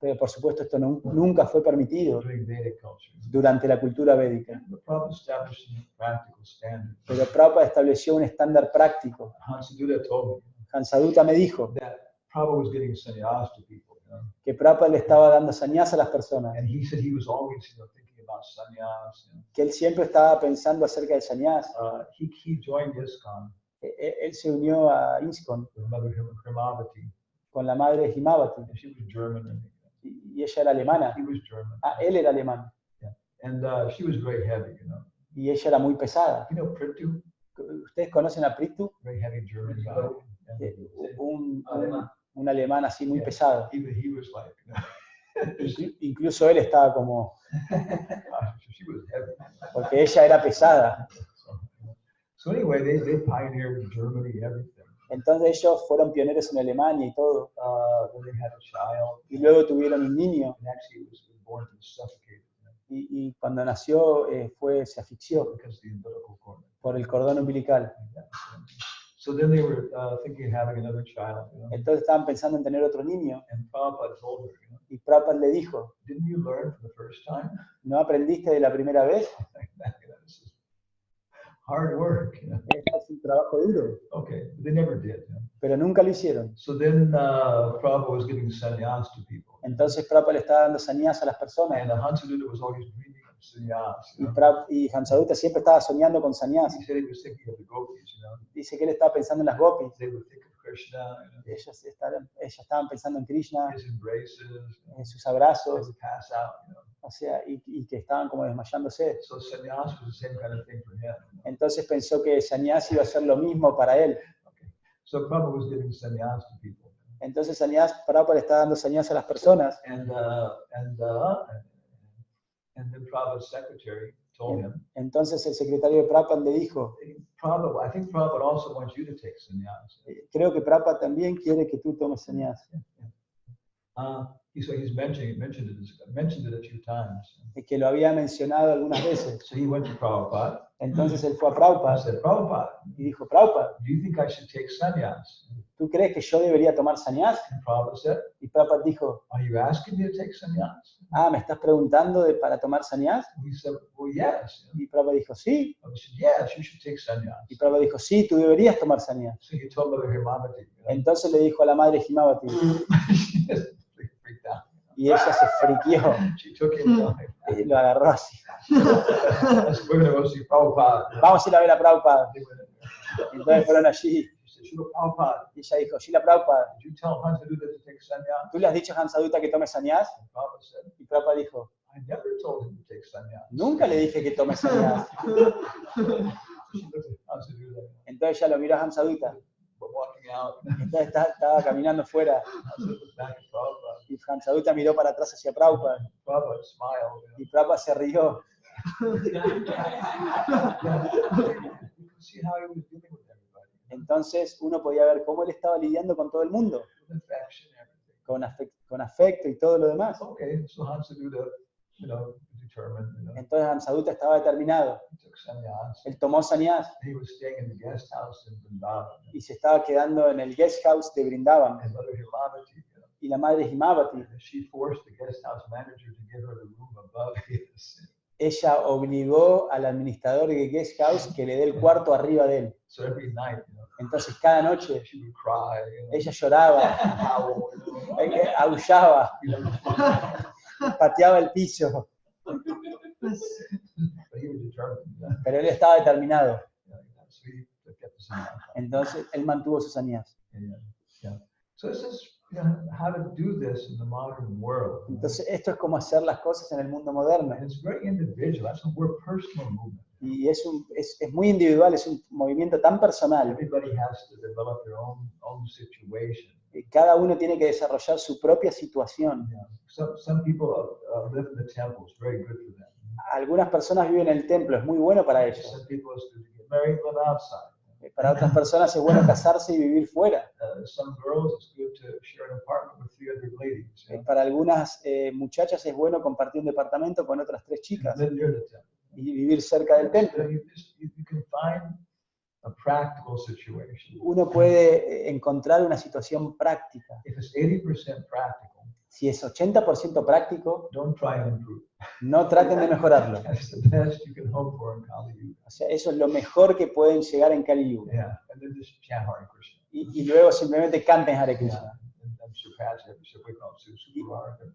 Pero por supuesto esto nunca fue permitido during Vedic culture. durante la cultura védica. The Prabhupada established a practical standard. Pero Prabhupada estableció un estándar práctico. Hansaduta told Hansaduta me dijo me that Prabhupada was getting sannyas to people, que Prabhupada le estaba dando sannyas a las personas, and he said he was always, thinking about sannyas. que él siempre estaba pensando acerca del sannyas. He joined ISKCON Él se unió a ISKCON with Mother Himavati, con la madre Himavati and she was German, y ella era alemana. he was German, Él era alemán and she was very heavy, y ella era muy pesada. Prithu, ¿Ustedes conocen a Prithu? very heavy German guy. Un alemán así muy pesado. He was like, Incluso él estaba como, she was heavy. porque ella era pesada. So anyway, they pioneered Germany, everything. Entonces ellos fueron pioneros en Alemania y todo. Then they had a child, Y luego tuvieron un niño and actually he was born to suffocate y cuando nació se asfixió because of the umbilical cord. por el cordón umbilical. So then they were thinking of having another child, Entonces estaban pensando en tener otro niño and Prabhupada told her, y Prabhupada le dijo, didn't you learn for the first time? ¿no aprendiste de la primera vez? This is hard work. Es un trabajo duro, Okay, but they never did. pero nunca lo hicieron. So then Prabhupada was giving sannyas to people. Entonces Prabhupada le estaba dando sannyas a las personas And Hansaduta was always dreaming of sannyas. y Hansaduta siempre estaba soñando con sannyas. He said he was thinking of the gopis, Dice que él estaba pensando en las gopis. They would think of Krishna, Ellas estaban pensando en Krishna, his embraces, en sus they abrazos, would pass out, o sea, y que estaban como desmayándose. So sannyas was the same kind of thing for him. Entonces pensó que sannyas iba a ser lo mismo para él. So Prabhupada was giving sannyas to people. Entonces sannyas, Prabhupada le estaba dando sannyas a las personas. And then Prabhupada's secretary told him, Entonces el secretario de Prabhupada le dijo, I think Prabhupada also wants you to take sannyas. creo que Prabhupada también quiere que tú tomes sannyas. He's mentioned it a few times. Que lo había mencionado algunas veces. So he went to Prabhupada Entonces él fue a and Prabhupada said, Prabhupada, y dijo, Prabhupada, do you think I should take sannyas? ¿tú crees que yo debería tomar sannyas? And Prabhupada said, Y Prabhupada dijo, are you asking me to take sannyas? ¿me estás preguntando para tomar sannyas? He said, well, yes. Y Prabhupada dijo, sí. I said, yes, you should take sannyas. Y Prabhupada dijo, sí, tú deberías tomar sannyas. So he told Mother Himavati. Entonces le dijo a la madre Himavati She just freaked out. y ella se friquió She took him down. y lo agarró así. We're going to go see Prabhupada. Vamos a ir a ver a Prabhupada. They went in. Entonces fueron allí She said, Srila Prabhupada, y ella dijo, Shila Prabhupada, did you tell Hansaduta to take sannyas? ¿tú le has dicho a Hansaduta que tome sannyas? And Prabhupada said, Y Prabhupada dijo, I never told him to take sannyas. nunca le dije que tome sannyas. She looked at Hansaduta, Entonces ella lo miró a Hansaduta. walking out. Entonces estaba caminando fuera. Hansaduta looked back at Hamsadutta miró para atrás hacia Prabhupada Prabhupada smiled. y Prabhupada se rió. You can see how he was dealing with everybody. Entonces uno podía ver cómo él estaba lidiando con todo el mundo, With affection, everything. con afecto y todo lo demás. Okay, so Hamsadutta, determined, Entonces Hamsadutta estaba determinado. he took sannyas. Él tomó sannyas He was staying in the guest house in Vrindavan. y se estaba quedando en el guest house de Brindavan. And Mother Himavati, Y la madre Himavati, she forced the guest house manager to give her the room above his. ella obligó al administrador de guest house que le dé el cuarto arriba de él. So every night, Entonces cada noche she would cry, ella lloraba, howl, aullaba, pateaba el piso, but he was determined. pero él estaba determinado. So he kept the sannyas. Entonces él mantuvo sus sannyas. Yeah. So this is how to do this in the modern world. Entonces esto es como hacer las cosas en el mundo moderno. And it's very individual. That's a more personal movement. Y es muy individual, es un movimiento tan personal. Everybody has to develop their own situation. Cada uno tiene que desarrollar su propia situación. Some people live in the temple. It's very good for them. Algunas personas viven en el templo, es muy bueno para ellos. Some people it's good to get married, live outside. Para otras personas es bueno casarse y vivir fuera. Some girls, it's good to share an apartment with 3 other ladies. Para algunas muchachas es bueno compartir un departamento con otras 3 chicas Live near the temple. y vivir cerca del So templo. you can find a practical situation. Uno puede encontrar una situación práctica. If it's 80% practical, Si es 80% práctico, don't try and improve. no traten de mejorarlo. That's the best you can hope for in Kali Yuga. O sea, eso es lo mejor que pueden llegar en Kali Yuga. Yeah, and then just chant Hare Krishna. Y luego simplemente canten Hare Krishna And surpass every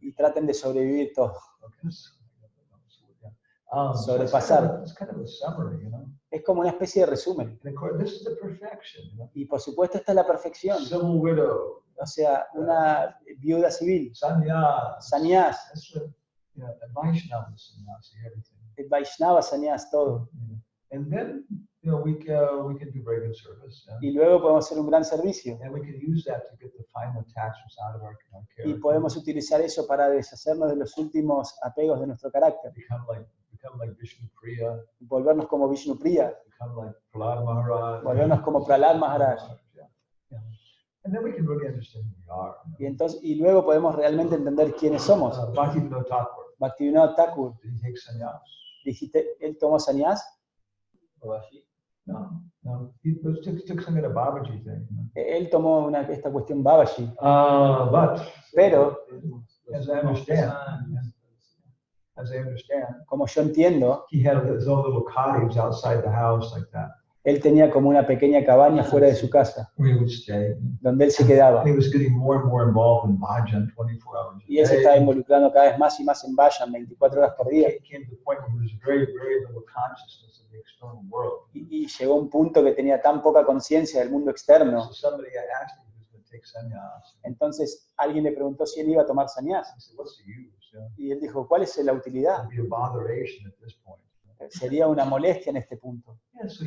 y traten de sobrevivir todo. Sobrepasar. It's kind of a summary, Es como una especie de resumen. And of course, this is the perfection, Y por supuesto esta es la perfección. Civil widow, O sea, una viuda civil, sannyas. sannyas, That's the Vaishnava sannyasi, everything. el Vaishnava sannyas, todo. And then, we can do very good service. Y luego podemos hacer un gran servicio. And we can use that to get the final attachments out of our Y character. podemos utilizar eso para deshacernos de los últimos apegos de nuestro carácter. Become like Vishnu Priya, Volvernos como Vishnu Priya, become like Prahlad Maharaj. volvernos como Prahlad Maharaj. Yeah. And then we can really understand who we are. Y luego podemos realmente entender quiénes somos. Bhaktivinoda Thakur, Bhaktivinoda Thakur, did he take sannyas? dijiste, ¿él tomó sannyas? No. He took some kind of Babaji thing. Él tomó esta cuestión Babaji. But Pero, as I understand, como yo entiendo, he had his own little cottage outside the house like that, él tenía como una pequeña cabaña fuera de su casa, where he would stay. donde él se quedaba. And he was getting more and more involved in bhajan 24 hours Y él se a estaba day. involucrando cada vez más y más en Vayan, 24 horas por día. It came to the point where there was very, very little consciousness of the external world. Y llegó un punto que tenía tan poca conciencia del mundo externo. So somebody asked him if he was going to take sannyas. Entonces alguien le preguntó si él iba a tomar sannyas. He said, "What's the use? Y él dijo, ¿cuál es la utilidad? It'd be a botheration at this point." Sería una molestia en este punto. Yeah, so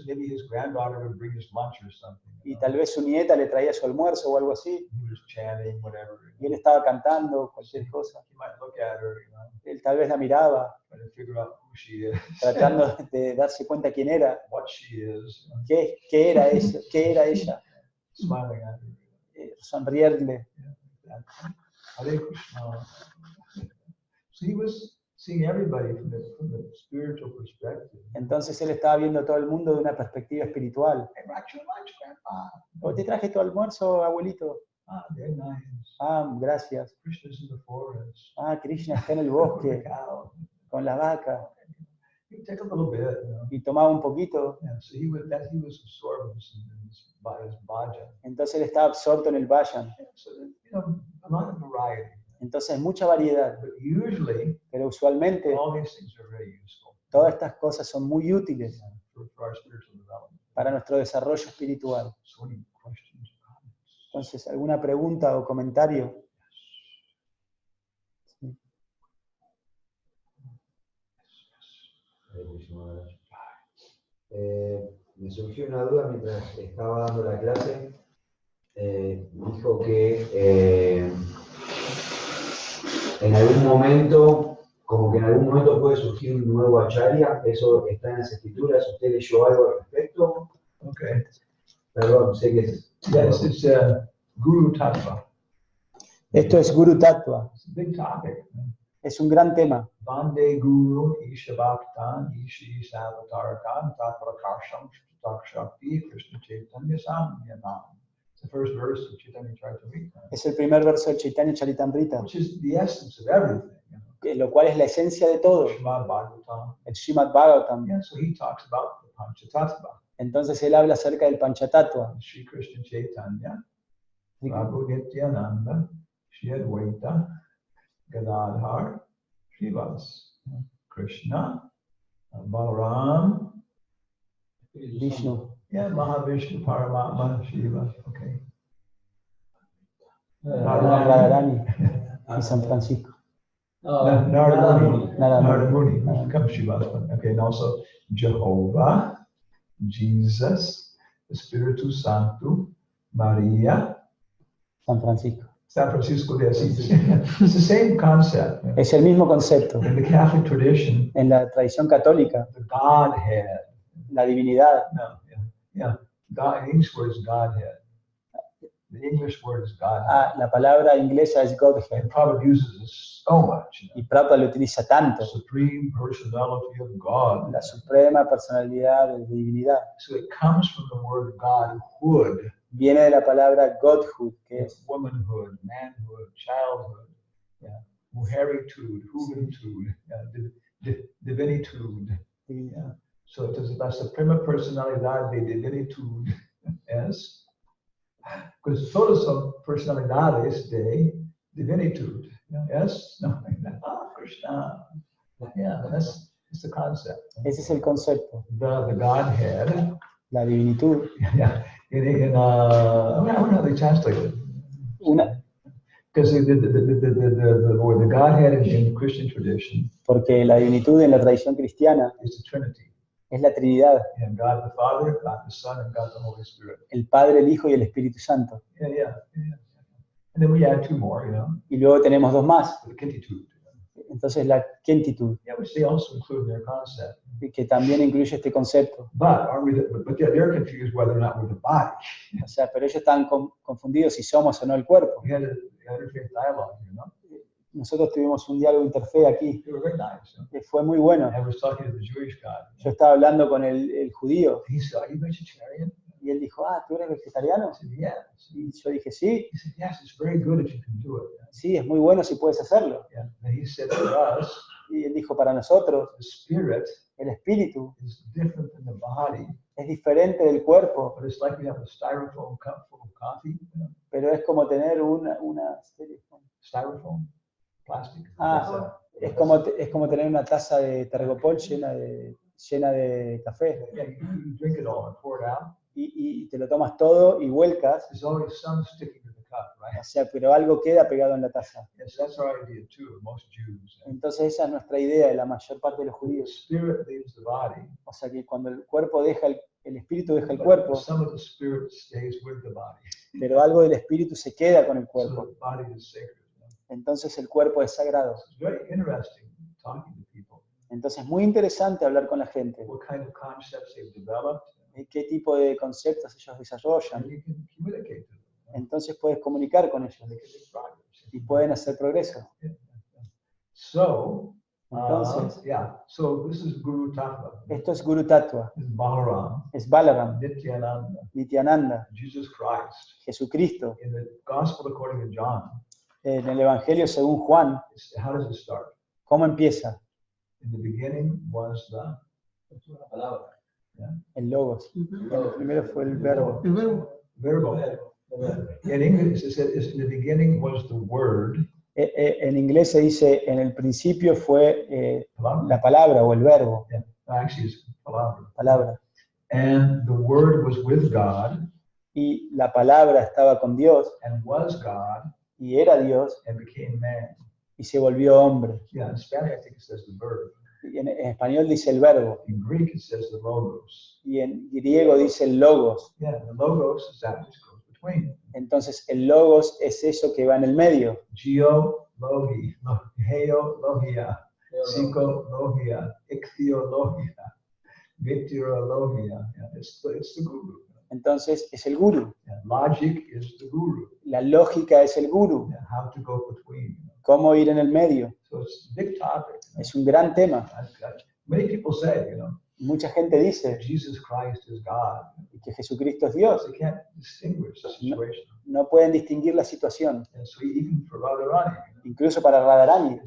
maybe his granddaughter would bring his lunch or something. Y tal vez su nieta le traía su almuerzo o algo así. He was chanting, whatever. Y él estaba cantando cualquier cosa. He might look at her, Él tal vez la miraba, trying to figure out who she is, tratando de darse cuenta quién era, what she is, qué era ella, smiling at her. sonreírle. Hare Krishna. So he was seeing everybody from the spiritual perspective. Entonces él estaba viendo todo el mundo de una perspectiva espiritual. Hey, brought you lunch, Grandpa. Oh, ¿te traje tu almuerzo, abuelito? Ah, very nice. Ah, gracias. Krishna's in the forest. Ah, Krishna está en el The bosque cow. con la vaca. You take a little bit, Y tomaba un poquito. Yeah, so he was absorbed in his bhajan. Entonces él estaba absorto en el Vayan. So a lot of variety. Entonces mucha variedad. But usually, Pero usualmente all these things are very useful todas estas cosas son muy útiles for our spiritual development. para nuestro desarrollo espiritual. So any questions or comments? Entonces, ¿alguna pregunta o comentario? Sí. Me surgió una duda mientras estaba dando la clase. Dijo que en algún momento, como que en algún momento puede surgir un nuevo acharya, eso está en las escrituras, ¿usted leyó algo al respecto? Okay. Perdón, sé que es... Yes, it's Guru Tattva. Esto es Guru Tattva. It's a big topic. Es un gran tema. Vande Guru Isha Bhaktan Ishi Savatarakan Tatvakarsham Shakti Krishna Chaitanya Samyanam. It's the first verse of Chaitanya Charitamrita, Es el primer verso del Chaitanya Charitamrita, which is the essence of everything. lo cual es la esencia de todo, Srimad Bhagavatam. el Srimad Bhagavatam. Yeah, so he talks about the Panchatattva. Entonces él habla acerca del Panchatattva. Sri Krishna Chaitanya, Prabhu Nityananda, Shri Advaita, Gadadhar, Srivas, Krishna, Balaram, Vishnu, yeah, Mahavishnu, Paramatma, Shiva, okay. Radharani y San Francisco. Narada Muni, Narada Muni, Muni. come Shiva, okay, and also Jehovah, Jesus, Espiritu Santo, Maria, San Francisco. San Francisco de Asís. It's the same concept. Es el mismo concepto. In the Catholic tradition, En la tradición católica, the Godhead. la divinidad, No, yeah. God, English word is Godhead. The English word is Godhead. la palabra inglesa es Godhead. And Prabhupada uses this so much. Y Prabhupada lo utiliza tanto, The Supreme Personality of God. la suprema personalidad de divinidad. So it comes from the word Godhood. Viene de la palabra Godhood, que es Womanhood, manhood, childhood, yeah. Mujeritude, juventud, divinitude. Yeah. So it is la suprema personalidad de divinitude es, because todas son personalidades de divinitud. Yes? No, Krishna. Yeah, that's the concept. ese es el concepto, The Godhead. la divinitud. Yeah. I wonder how they translate it. Because the Godhead in Christian tradition Porque la divinitud en la tradición cristiana is the Trinity. es la Trinidad, And God the Father, God the Son, and God the Holy Spirit. el Padre, el Hijo y el Espíritu Santo. Yeah. And then we add two more, Y luego tenemos dos más, the Kintitude. entonces la quentitud, Yeah, which they also include in their concept. que también incluye este concepto. But they're confused whether or not we're the body. O sea, pero ellos están confundidos si somos o no el cuerpo. We had an interfaith dialogue here, Nosotros tuvimos un diálogo interfe aquí, They were very nice. que fue muy bueno. I was talking to the Jewish guy. Yo estaba hablando con el judío He said, "Are you vegetarian?" y él dijo, ¿tú eres vegetariano? I said, "Yes." Y yo dije, sí, He said, "Yes, it's very good if you can do it." sí, es muy bueno si puedes hacerlo. Yeah. And he said, "For us, Y él dijo, para nosotros, the spirit el espíritu is different than the body, es diferente del cuerpo, but it's like we have a styrofoam cup full of coffee. pero es como tener una Styrofoam, plastic. es como tener una taza de tergopol llena de café. Yeah, you drink it all and pour it out. Y te lo tomas todo y vuelcas, There's always some sticking to the cup, right? o sea, pero algo queda pegado en la taza. Yes, that's our idea too, of most Jews. Entonces esa es nuestra idea de la mayor parte de los The judíos. spirit leaves the body, O sea que cuando el cuerpo deja el espíritu deja el but cuerpo, some of the spirit stays with the body. pero algo del espíritu se queda con el So cuerpo. the body is sacred. Entonces el cuerpo es sagrado. It's very interesting talking to people, Entonces es muy interesante hablar con la gente. what kind of concepts they've developed, Qué tipo de conceptos ellos and desarrollan. you can communicate to them. Entonces puedes comunicar con ellos They can make progress. y pueden hacer progreso. So, Entonces, so this is Guru Tattva. esto es Guru Tattva, This is Balaram, es Balaram, Nityananda, Nityananda, Jesus Christ. Jesucristo. In the Gospel according to John, En el Evangelio según Juan, how does it start? ¿cómo empieza? In the beginning was the El Logos. El primero fue el verbo. El verbo. Verbo. In English, it says in the beginning was the Word. En inglés se dice, en el principio fue Palabra. la palabra o el verbo, Yeah. Actually, it's palabra. palabra. And the Word was with God Y la palabra estaba con Dios and was God y era Dios and became man. y se volvió hombre. Yeah, in Spanish, I think it says the verb. Y en español dice el verbo In Greek, it says the logos. y en griego dice el logos. Yeah, the logos is that which goes between. Entonces el logos es eso que va en el medio. Geo logi, heo logia, psico logia, ichthyologia, meteorologia. Yeah, it's the guru. Entonces es el guru. Yeah, logic is the guru. La lógica es el guru. Yeah, how to go between. Cómo ir en el medio. So it's a big topic. Es un gran tema. Many people say, Mucha gente dice Jesus Christ is God. que Jesucristo es Dios. They can't distinguish the situation. No pueden distinguir la situación. And so even for Radharani, Incluso para Radharani,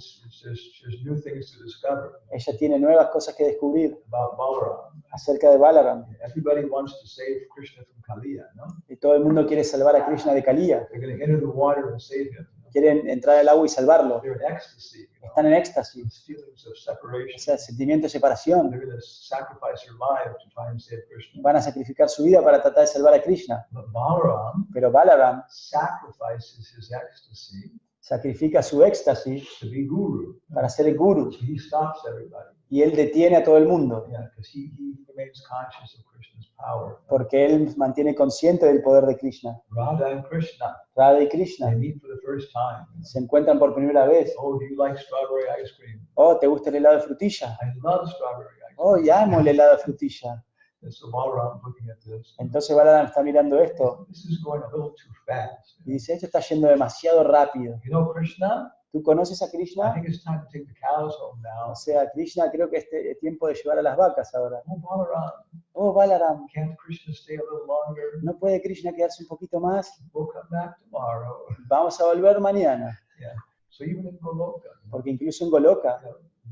there's new things to discover ella tiene nuevas cosas que descubrir about Balaram. acerca de Balaram. Everybody wants to save Krishna from Kaliya, no? Y todo el mundo quiere salvar a Krishna de Kaliya. They're going to enter the water and save him. Quieren entrar al agua y salvarlo. They're in ecstasy. Están en éxtasis. These feelings of separation. O sea, sentimiento de separación. They're going to sacrifice their lives to try and save Krishna. Van a sacrificar su vida para tratar de salvar a Krishna. But Balaram Pero Balaram sacrifices his ecstasy sacrifica su éxtasis to be guru. para ser el guru. So he stops everybody. Y él detiene a todo el mundo. Yeah, because he remains conscious of Krishna's power. Porque él mantiene consciente del poder de Krishna. Radha and Krishna, Radha y they Krishna meet for the first time. se encuentran por primera vez. Oh, do you like strawberry ice cream? Oh, ¿te gusta el helado de frutilla? I love strawberry ice cream. Oh, ya amo el helado de frutilla. And so Balaram's looking at this. Entonces Balaram está mirando esto This is going a little too fast. y dice, esto está yendo demasiado rápido. You know, Krishna, ¿Tú conoces a I Krishna? think it's time to take the cows home now. O sea, Krishna, creo que es tiempo de llevar a las vacas ahora. Oh, Balaram, Oh, Balaram, can't Krishna stay a little longer? ¿no puede Krishna quedarse un poquito más? We'll come back tomorrow. Vamos a volver mañana. Yeah. So even in Goloka, Porque incluso en Goloka,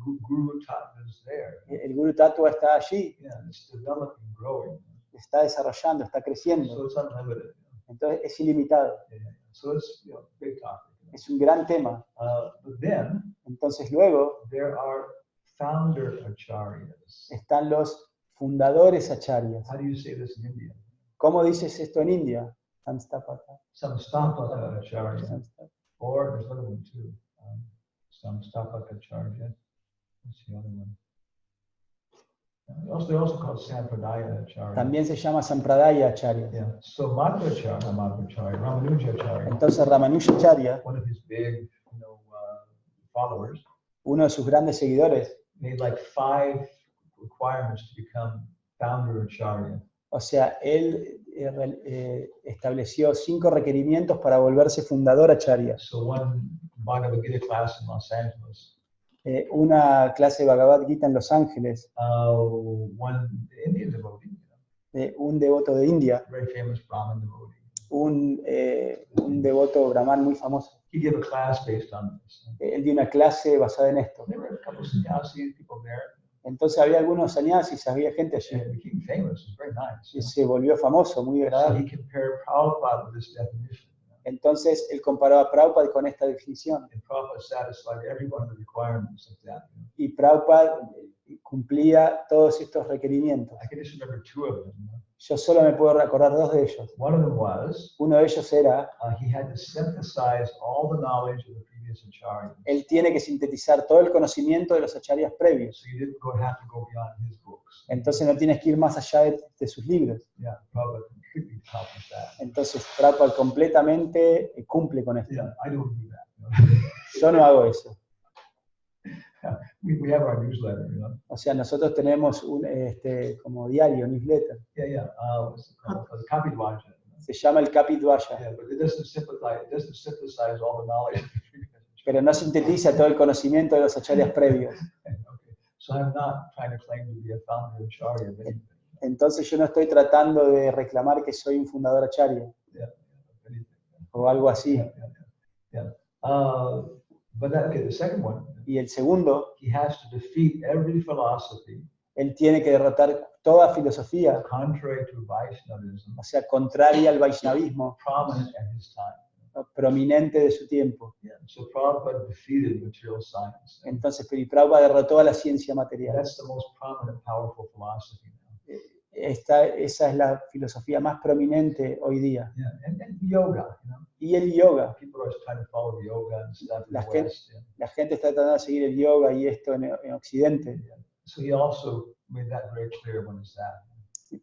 Guru Tata is there. el Guru Tattva está allí, Yeah, it's developing, growing. está desarrollando, está creciendo. So it's unlimited. Entonces es ilimitado. Yeah. So it's big topic. Es un gran tema. But then Entonces luego there are founder acharyas. están los fundadores acharyas. How do you say this in India? ¿Cómo dices esto en India? Samstapaka. Samstapaka acharya. Samstapaka. Or there's another one too. Samstapaka acharya. What's the other one? They're also called Sampradaya acharya. También se llama Sampradaya acharya. Yeah. So Madhvacharya, Ramanujacharya, Entonces Ramanujacharya, one of his big, followers, uno de sus grandes seguidores, made like 5 requirements to become founder acharya. o sea, él estableció 5 requerimientos para volverse fundador acharya. So one Bhagavad Gita class in Los Angeles, Una clase de Bhagavad Gita en Los Ángeles, one Indian devotee, un devoto de India, very famous Brahmin devotee, un devoto brahman muy famoso. he gave a class based on this. Él dio una clase basada en esto. There were a couple of sannyasis, people there, Entonces había algunos sannyasis, había gente and allí. it became famous. It was very nice. Y se volvió famoso, muy So agradable. he compared Prabhupada with this definition. Entonces él comparó a Prabhupada con esta definición. And Prabhupada satisfied every one of the requirements of that. Y Prabhupada cumplía todos estos requerimientos. I can just remember 2 of them. Yo solo me puedo recordar 2 de ellos. One of them was Uno de ellos era, he had to synthesize all the knowledge of the previous acharyas. él tiene que sintetizar todo el conocimiento de los acharyas previos. So you didn't have to go beyond his books. Entonces no tienes que ir más allá de sus libros. Yeah, Prabhupada completely accomplished that. Entonces Prabhupada completamente cumple con esto. Yeah, I don't do that. Yo no hago eso. We have our newsletter, O sea, nosotros tenemos como diario, newsletter. Yeah. What's it called? The Kapilwaja. Se llama el Kapidvaya. Yeah, but it doesn't synthesize all the knowledge of the previous acharyas. Pero no sintetiza todo el conocimiento de los acharyas previos. Okay. So I'm not trying to claim to be a founder acharya of anything. Entonces yo no estoy tratando de reclamar que soy un fundador acharya Yeah, of anything. o algo así. Yeah. But the second one, Y el segundo, he has to defeat every philosophy él tiene que derrotar toda filosofía, contrary to Vaishnavism, o sea, contraria al Vaishnavismo, prominent at his time. ¿no? Prominente de su tiempo. Yeah. So Prabhupada defeated material science. Entonces, Prabhupada derrotó a la ciencia material. That's the most prominent, powerful philosophy now. Esa es la filosofía más prominente hoy día. Yeah, and yoga, Y el yoga. people are always trying to follow yoga and stuff in La the gente, West. Yeah. la gente está tratando de seguir el yoga y esto en Occidente. So he also made that very clear when it's that.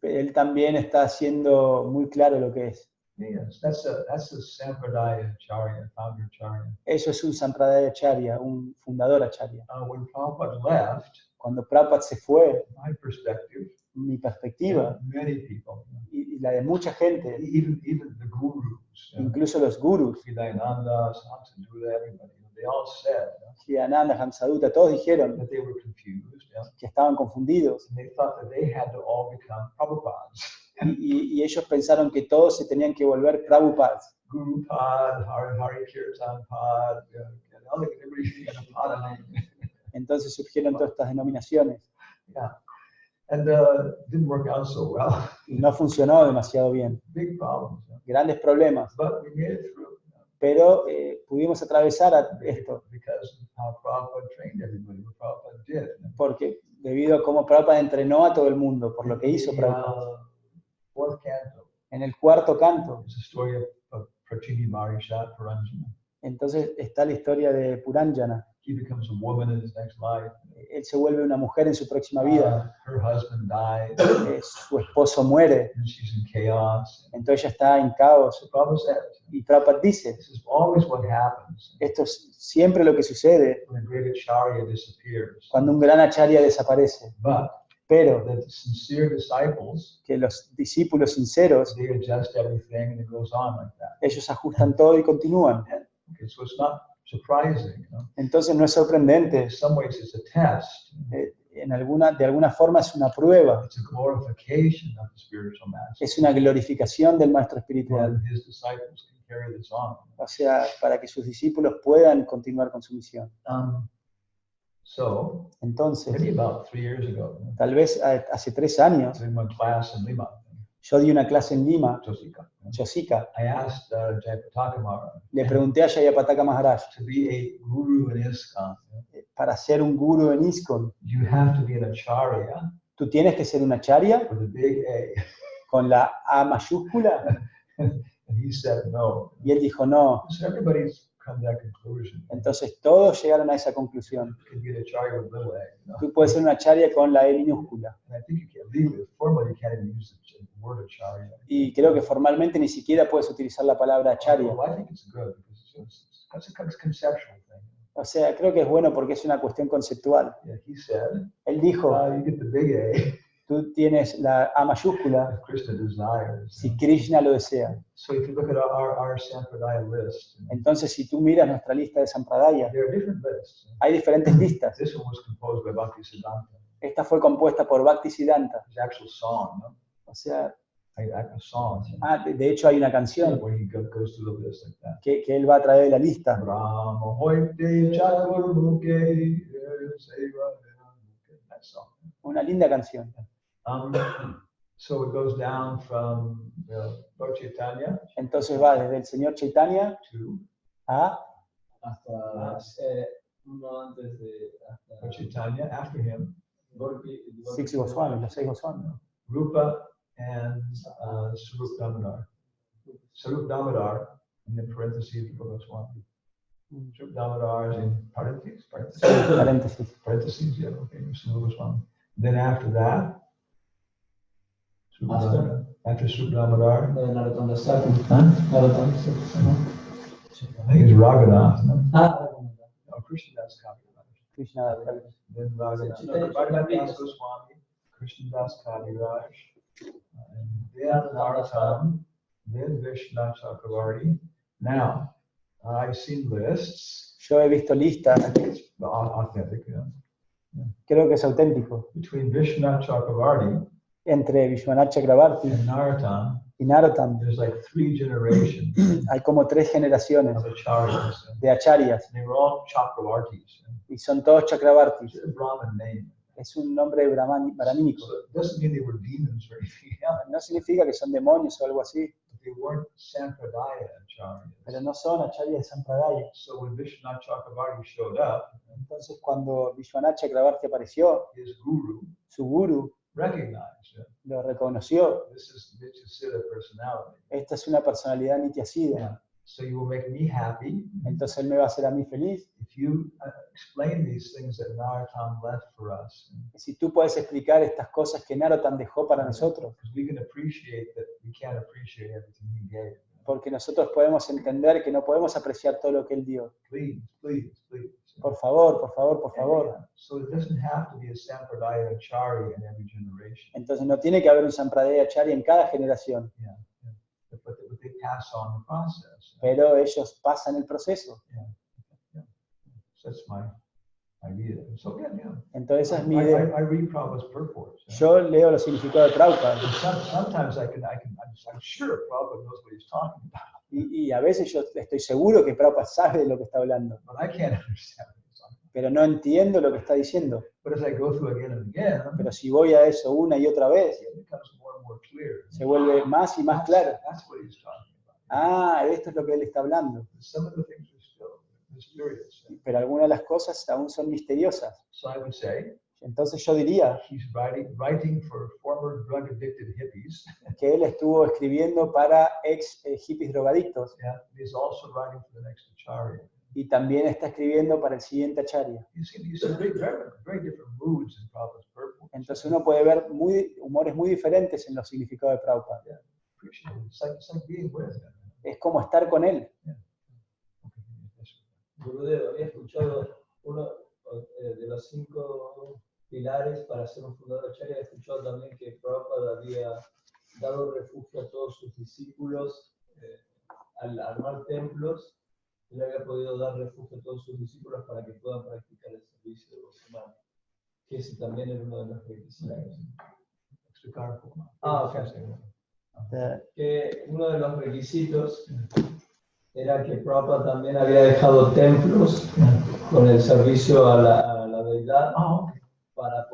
Él también está haciendo muy claro lo que es. Yes, that's a Sampradaya Acharya, founder Acharya. Eso es un Sampradaya Acharya, un fundador Acharya. When Prabhupada left, Cuando Prabhupada se fue, my perspective, mi perspectiva many people, y la de mucha gente, even the gurus, incluso los gurus, Hridayananda, Samsadura, everybody, they all said Hirananda, Hamsaduta, todos dijeron that they were confused. que estaban confundidos And they thought that they had to all become Prabhupads. y ellos pensaron que todos se tenían que volver Prabhupads. Guru Pad, Hari Kirtan Pad, everybody had a Pada name. Entonces surgieron todas estas denominaciones Yeah. And didn't work out so well. y no funcionó demasiado bien. Big problems. Grandes problemas, But we made it through. pero pudimos atravesar esto Because of how Prabhupada trained everybody, what Prabhupada did. porque debido a cómo Prabhupada entrenó a todo el mundo, por lo que hizo The, Prabhupada. fourth canto En el cuarto canto, is the story of Pratini Marishat Paranjana. entonces está la historia de Puranjana. He becomes a woman in his next life. Él se vuelve una mujer en su próxima vida, Her husband died, su esposo muere, and she's in chaos. entonces ella está en caos. So Prabhupada says, Y Prabhupada dice, this is always what happens esto es siempre lo que sucede when a great acharya disappears. cuando un gran acharya desaparece. But Pero the sincere disciples, que los discípulos sinceros, they adjust everything and it goes on like that. ellos ajustan todo y continúan. Okay, so it's not surprising. Entonces no es sorprendente. In some ways it's a test. De alguna forma es una prueba, It's a glorification of the spiritual master. es una glorificación del maestro And espiritual. his disciples can carry this on. O sea, para que sus discípulos puedan continuar con su misión. So Entonces, maybe about 3 years ago, tal vez hace 3 años, in my class in Lima, yo di una clase en Lima, Josika, Chosika, I asked Jayapatakamara le pregunté a Jayapataka Maharaj, to be a guru in ISKCON. para ser un guru en ISKCON, You have to be an acharya ¿tú tienes que ser un acharya with a big A. con la A mayúscula? And he said no. Y él dijo no. So everybody's come to that conclusion. Entonces todos llegaron a esa conclusión. You can be an acharya with little a. Tú puedes ser un acharya con la E minúscula. And I think you can't legally, formally, you can't even use the word acharya. Y creo que formalmente ni siquiera puedes utilizar la palabra acharya. Well, I think it's good because it's a conceptual thing. O sea, creo que es bueno porque es una cuestión conceptual. Yeah, he said, Él dijo, you get the big A tú tienes la A mayúscula if Krishna desires. si Krishna lo desea. So if you look at our Sampradaya list, Entonces, si tú miras nuestra lista de Sampradaya, there are different lists. hay diferentes listas. This one was composed by Bhaktisiddhanta. Esta fue compuesta por Bhaktisiddhanta. It's actual song, no? O sea, A song. de hecho hay una canción Where he goes through the list like that. que él va a traer de la lista. Brahma hoite chaturmukhe seva. That song. Una linda canción. So it goes down from Lord Chaitanya Entonces va desde el señor Chaitanya to a hasta uno antes de Lord Chaitanya, after him, Six Goswamis, los 6 Goswamis. Rupa and Sarup Damodar. Sarup Damodar, in the parentheses, Rupa Goswami. Sarup Damodar is in parentheses, Paréntesis. parentheses, yeah, okay, Sarup Goswami. Then after that, after Sarup Damodar, Narottam Das Thakur. huh? Narottam Das Thakur. I think it's Raghunath, no? No, Krishnadas Kaviraj. Krishna. Then Raghunath, no, Raghunath Das Goswami, Krishnadas Kaviraj, and then Narottam, then Vishnu Chakravarti. Now, I've seen lists, Yo he visto listas, I think it's authentic, yeah. creo que es auténtico, Between Vishnu Chakravarti entre Vishwanath Chakrabarti and Narottam, y Narottam. there's like 3 generations Hay como 3 generaciones of acharyas. de acharyas They were all Chakravartis. y son todos Chakrabartis. It's a Brahmin name. Es un nombre brahmínico. So it doesn't mean they were demons or anything else. No significa que son demonios o algo así, They weren't Sampradaya acharyas. pero no son acharyas de Sampradaya. So when Vishwanath Chakravarti showed up, Entonces cuando Vishwanath Chakrabarti apareció, his guru su guru recognized him. lo reconoció. This is Nityasiddha personality. Esta es una personalidad Nityasiddha. So you will make me happy entonces Él me va a hacer a mí feliz. if you explain these things that Narottam left for us. Y si tú puedes explicar estas cosas que Narottam dejó para nosotros, Because we can appreciate that we can't appreciate everything he gave. porque nosotros podemos entender que no podemos apreciar todo lo que Él dio. Please, please, please. Por favor, por favor, por favor. So it doesn't have to be a Sampradaya Acharya in every generation. Entonces no tiene que haber un Sampradaya Acharya en cada generación, But they pass on the process. pero ellos pasan el proceso. So that's my idea. So yeah. Entonces esa es mi I idea. read Prabhupada's purports. Yo leo los significados de Prabhupada Sometimes I'm sure Prabhupada knows what he's talking about, y a veces yo estoy seguro que Prabhupada sabe de lo que está hablando, but I can't understand what he's talking about. pero no entiendo lo que está diciendo. But as I go through again and again, Pero si voy a eso una y otra vez, it becomes more and more clear. se vuelve más y más claro. That's what he's talking about. Ah, esto es lo que él está hablando. Some of the things are still mysterious. Pero algunas de las cosas aún son misteriosas. So I would say Entonces yo diría he's writing for former drug-addicted hippies. que él estuvo escribiendo para ex hippies drogadictos Yeah, he's also writing for the next acharya. y también está escribiendo para el siguiente acharya. You see very different moods in Prabhupada's purport. Entonces uno puede ver humores muy diferentes en los significados de Prabhupada. Appreciate it. It's like being with him. Es como estar con él. Gurudev, había escuchado uno de los 5 pilares para ser un fundador acharya. He escuchado también que Prabhupada había dado refugio a todos sus discípulos al armar templos. Él había podido dar refugio a todos sus discípulos para que puedan practicar el servicio devocional, que ese también era uno de los requisitos. Que uno de los requisitos era que Prabhupada también había dejado templos con el servicio a la deidad para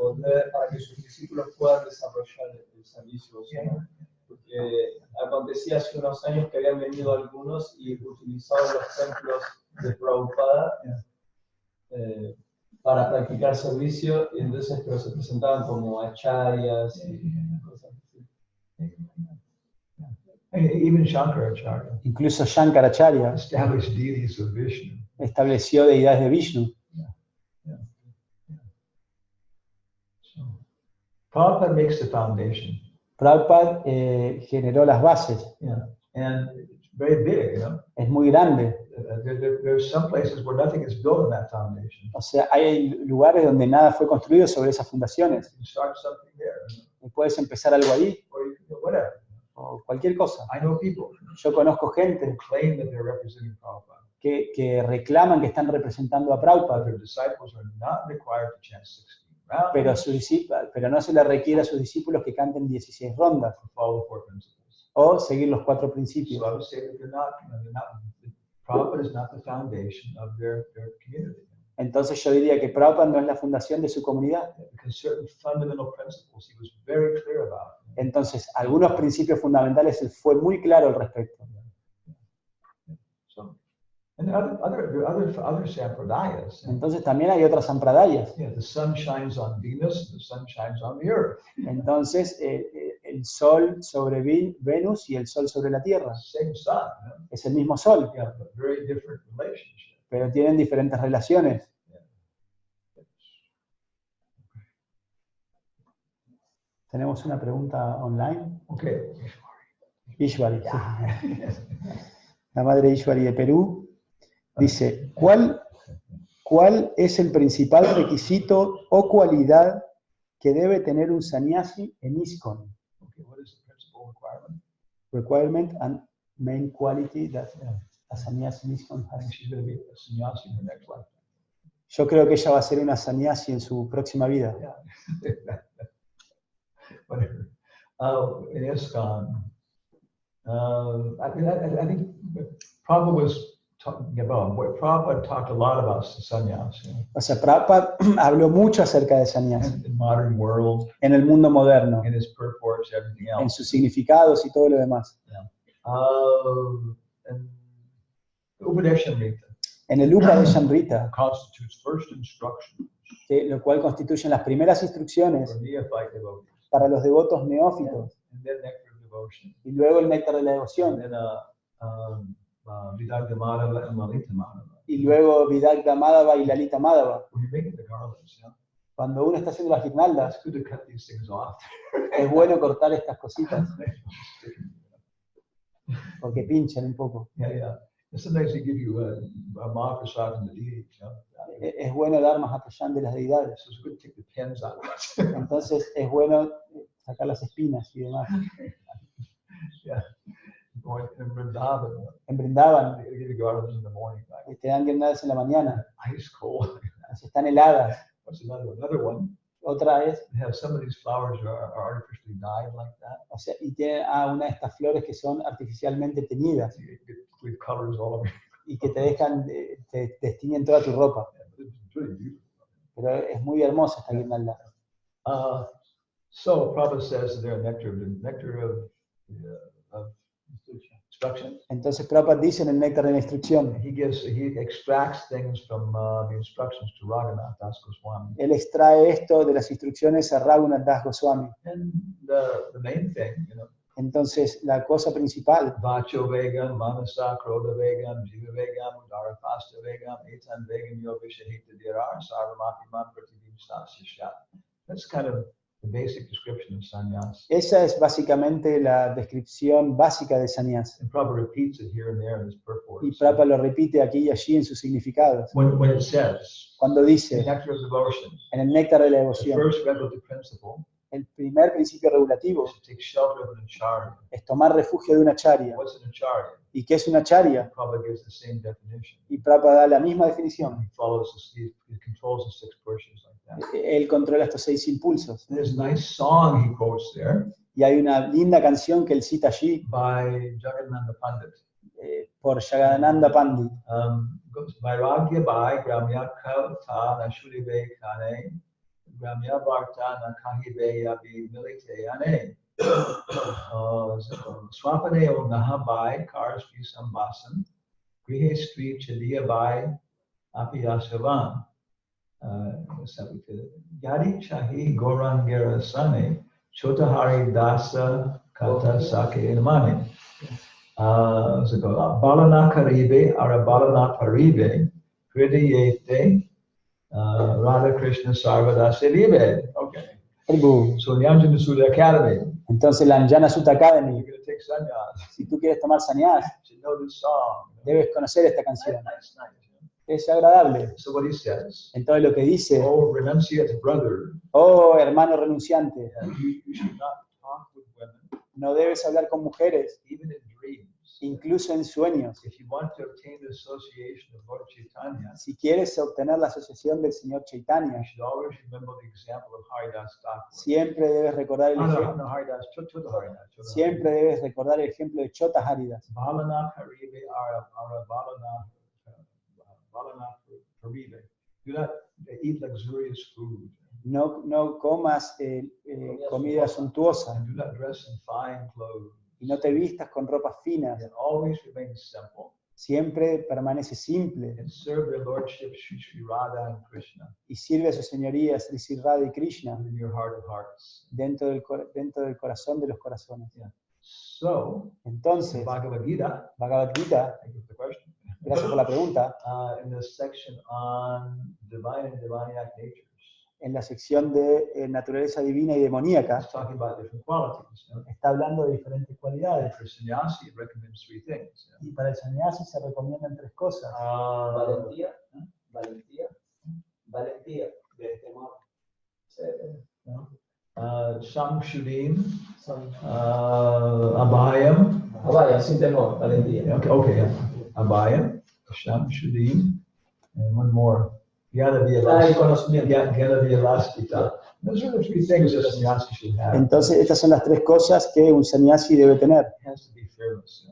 que sus discípulos puedan desarrollar el servicio devocional. Porque acontecía hace unos años que habían venido algunos y utilizaban los templos de Prabhupada para practicar servicio, y entonces pero se presentaban como acharyas y cosas así. Even Shankaracharya Incluso Shankaracharya established deities of Vishnu. estableció deidades de Vishnu. So, Prabhupada makes the foundation. Prabhupada generó las bases. And it's very big, you know. Es muy grande. There's some places where nothing is built on that foundation. O sea, hay lugares donde nada fue construido sobre esas fundaciones. You start something there, you know, Y puedes empezar algo ahí, or you can do whatever. o cualquier cosa. I know people Yo conozco who gente claim that they're representing Prabhupada, que reclaman que están representando a but Prabhupada, their disciples are not required to chant 16 rounds pero no se le requiere a sus discípulos que canten 16 rondas to follow the 4 principles. o seguir los 4 principios. So I would say that Prabhupada is not the foundation of their community. Entonces yo diría que Prabhupada no es la fundación de su comunidad. Because certain fundamental principles he was very clear about. Entonces, algunos principios fundamentales él fue muy claro al respecto. So, and there are other sampradayas. Entonces también hay otras sampradayas. Yeah, the sun shines on Venus, the sun shines on the earth. Entonces, el sol sobre Venus y el sol sobre la Tierra. Same sun, you know? Es el mismo sol, Yeah, but very different relationship. pero tienen diferentes relaciones. Tenemos una pregunta online. Okay. Ishwari. La madre Ishwari de Perú dice, ¿cuál es el principal requisito o cualidad que debe tener un sannyasi en ISKCON? Okay, what is the principal requirement? Requirement and main quality that a sannyasi in ISKCON I has. think she's going to be a sannyasi in her next lifetime. Yo creo que ella va a ser una sannyasi en su próxima vida. Yeah. Whatever. In ISKCON, I think Prabhupada was talking about, Prabhupada talked a lot about sannyas, O sea, Prabhupada habló mucho acerca de sannyasi in the modern world, en el mundo moderno, in his purports, everything en else. sus significados y todo lo demás. And Upadeshamrita En el Upadeshamrita, constitutes first instruction lo cual constituyen las primeras instrucciones for neophyte devotees, para los devotos neófitos, and then nectar of devotion, y luego el néctar de la and devoción, then Vidagda Madhava and Lalita Madhava. y luego Vidagda Madhava y Lalita Madhava. When you're making the garlands, Cuando uno está haciendo las guirnaldas, it's good to cut these things off. es bueno cortar estas cositas porque pinchan un poco. Yeah. And sometimes they give you a Mahaprasad from the deities. Es bueno dar Mahaprasad de las deidades. So it's good to take the pins out. Entonces es bueno sacar las espinas y demás. Yeah. Going in Vrindavan, En Brindavan they give you garlands in the morning. Like, te dan guirnaldas en la mañana, ice cold. están heladas. What's another one? Another one. Otra es, They have some of these flowers are artificially dyed like that. o sea, y tienen una de estas flores que son artificialmente teñidas So you get with colors all over. y que te dejan, te destiñen toda tu ropa. It's really beautiful. Pero es muy hermosa esta guirnalda. So Prabhupada says they're a nectar of instruction. Entonces Prabhupada dice en el Néctar de la Instrucción, He extracts things from the instructions to Raghunath Das Goswami. él extrae esto de las instrucciones a Raghunath Das Goswami. And the main thing, Entonces la cosa principal, Vacho Vegam, Manasa, Krodha Vegam, Jiva Vegam, Udara Pasta Vegam, Etan Vegam, Yogashahita Dirar, Sarvamapiman, Pratibim Sasishat. That's kind of the basic description of sannyas. esa es básicamente la descripción básica de sannyas. And Prabhupada repeats it here and there in his purport. Y Prabhupada lo repite aquí y allí en sus significados. When it says, Cuando the dice nectar of devotion, en el Néctar de la the Devoción, first regulative principle el primer principio regulativo is to take shelter of an acharya. es tomar refugio de una charya. What's an acharya? ¿Y qué es una charya? Prabhupada gives the same definition. Y Prabhupada da la misma definición. He controls the 6 portions like that. Él controla estos 6 impulsos. There's a nice song he quotes there Y hay una linda canción que él cita allí by Jagannatha Pandit. por Jagadananda Pandit. Goes Vairagya Bhai Gramya Kauta Nashurive Kane Gramya Varta Nakahive Yabi Milite Ane Swapane O Nahabai Kars Sambasan Grihe Street Chadia Bai Apiyasavan Yadi Chahi Gorangera Sane Chotahari Dasa Kata Sake Ilmani. Balana Karibe, Arabalana Paribe, Hridayete, Radha Krishna Sarvadasa Vive. Okay. Prabhu. So the Anjana Sutta Academy, Entonces la Anjana Sutta Academy, you're going to take sannyas. si tú quieres tomar sannyas, You should know this song. debes conocer esta canción. Nice. Es agradable. So what he says, Entonces lo que dice, oh, renunciate brother, oh hermano renunciante, you should not talk with women, no debes hablar con mujeres, even in dreams. incluso en sueños. If you want to obtain the association of Lord Chaitanya, Si quieres obtener la asociación del Señor Chaitanya, you should always remember the example of Haridas Thakur. siempre debes recordar el ejemplo. No, Haridas, Chota Haridas. Siempre debes recordar el ejemplo de Chota Haridas. Balana Haribe Balana Haribe. Do not eat luxurious food. No comas comida suntuosa And do not dress in fine clothes. y no te vistas con ropas finas. And always remain simple Siempre permanece simple and serve their lordship Shri Radha and Krishna y sirve a su señoría Sri Sri Radha y Krishna in your heart of hearts. dentro del corazón de los corazones. So, Entonces, Bhagavad Gita, Bhagavad Gita, thank you for the question, gracias por la pregunta, in this section on divine and demoniac natures, en la sección de naturaleza divina y demoníaca, it's talking about different qualities. está hablando de diferentes cualidades. For sannyasi, it recommends 3 things. Y para el sannyasi se recomiendan 3 cosas. Valentía, de temor. Samshuddin, Abhayam. Vaya, sin temor, valentía. Okay. Abhayam, Samshuddin, and one more. Gyana conocimiento. Vilaspita. Those are the 3 things a sannyasi should have. Entonces, estas son las 3 cosas que un sannyasi debe tener. It has to be fearless.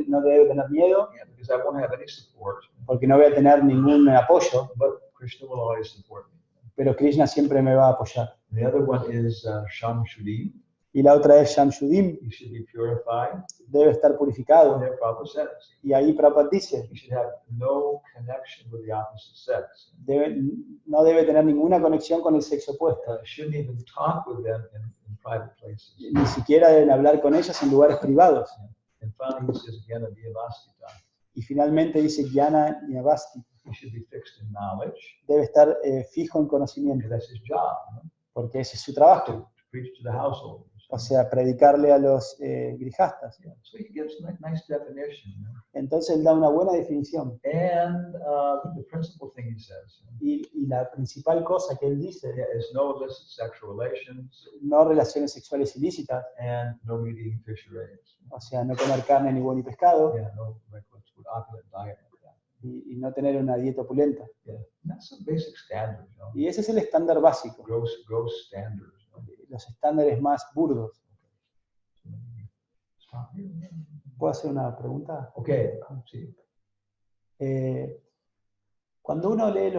No debe tener miedo, Yeah, because I won't have any support, porque no voy a tener ningún apoyo, but Krishna will always support me. pero Krishna siempre me va a apoyar. The other one is Shamshuddin. Y la otra es Shamshuddin, He should be purified. debe estar purificado. And there Prabhupada says Y ahí Prabhupada dice, he should have no connection with the opposite sex. no debe tener ninguna conexión con el sexo opuesto. Shouldn't even talk with them in private places. Ni siquiera deben hablar con ellas en lugares privados. And finally, he says, Gyana Vyavastita. Y finalmente dice Jnana Nyavasti, He should be fixed in knowledge, debe estar fijo en because conocimiento, that's his job, porque ese es su trabajo, to preach to the householders. o sea, predicarle a los grijastas. Yeah, so he gives a nice definition. Entonces él da una buena definición. And the principal thing he says Y la principal cosa que él dice, is no illicit sexual relations no relaciones sexuales ilícitas, and no meat eating fish or eggs. o sea, no comer carne ni huevo ni pescado, Yeah, no reckless with opulent diet like that. y no tener una dieta opulenta. Yeah, and that's some basic standards, Y ese es el estándar básico, gross standards. los estándares más burdos. Stop here. ¿Puedo hacer una pregunta? Okay, see. Cuando uno lee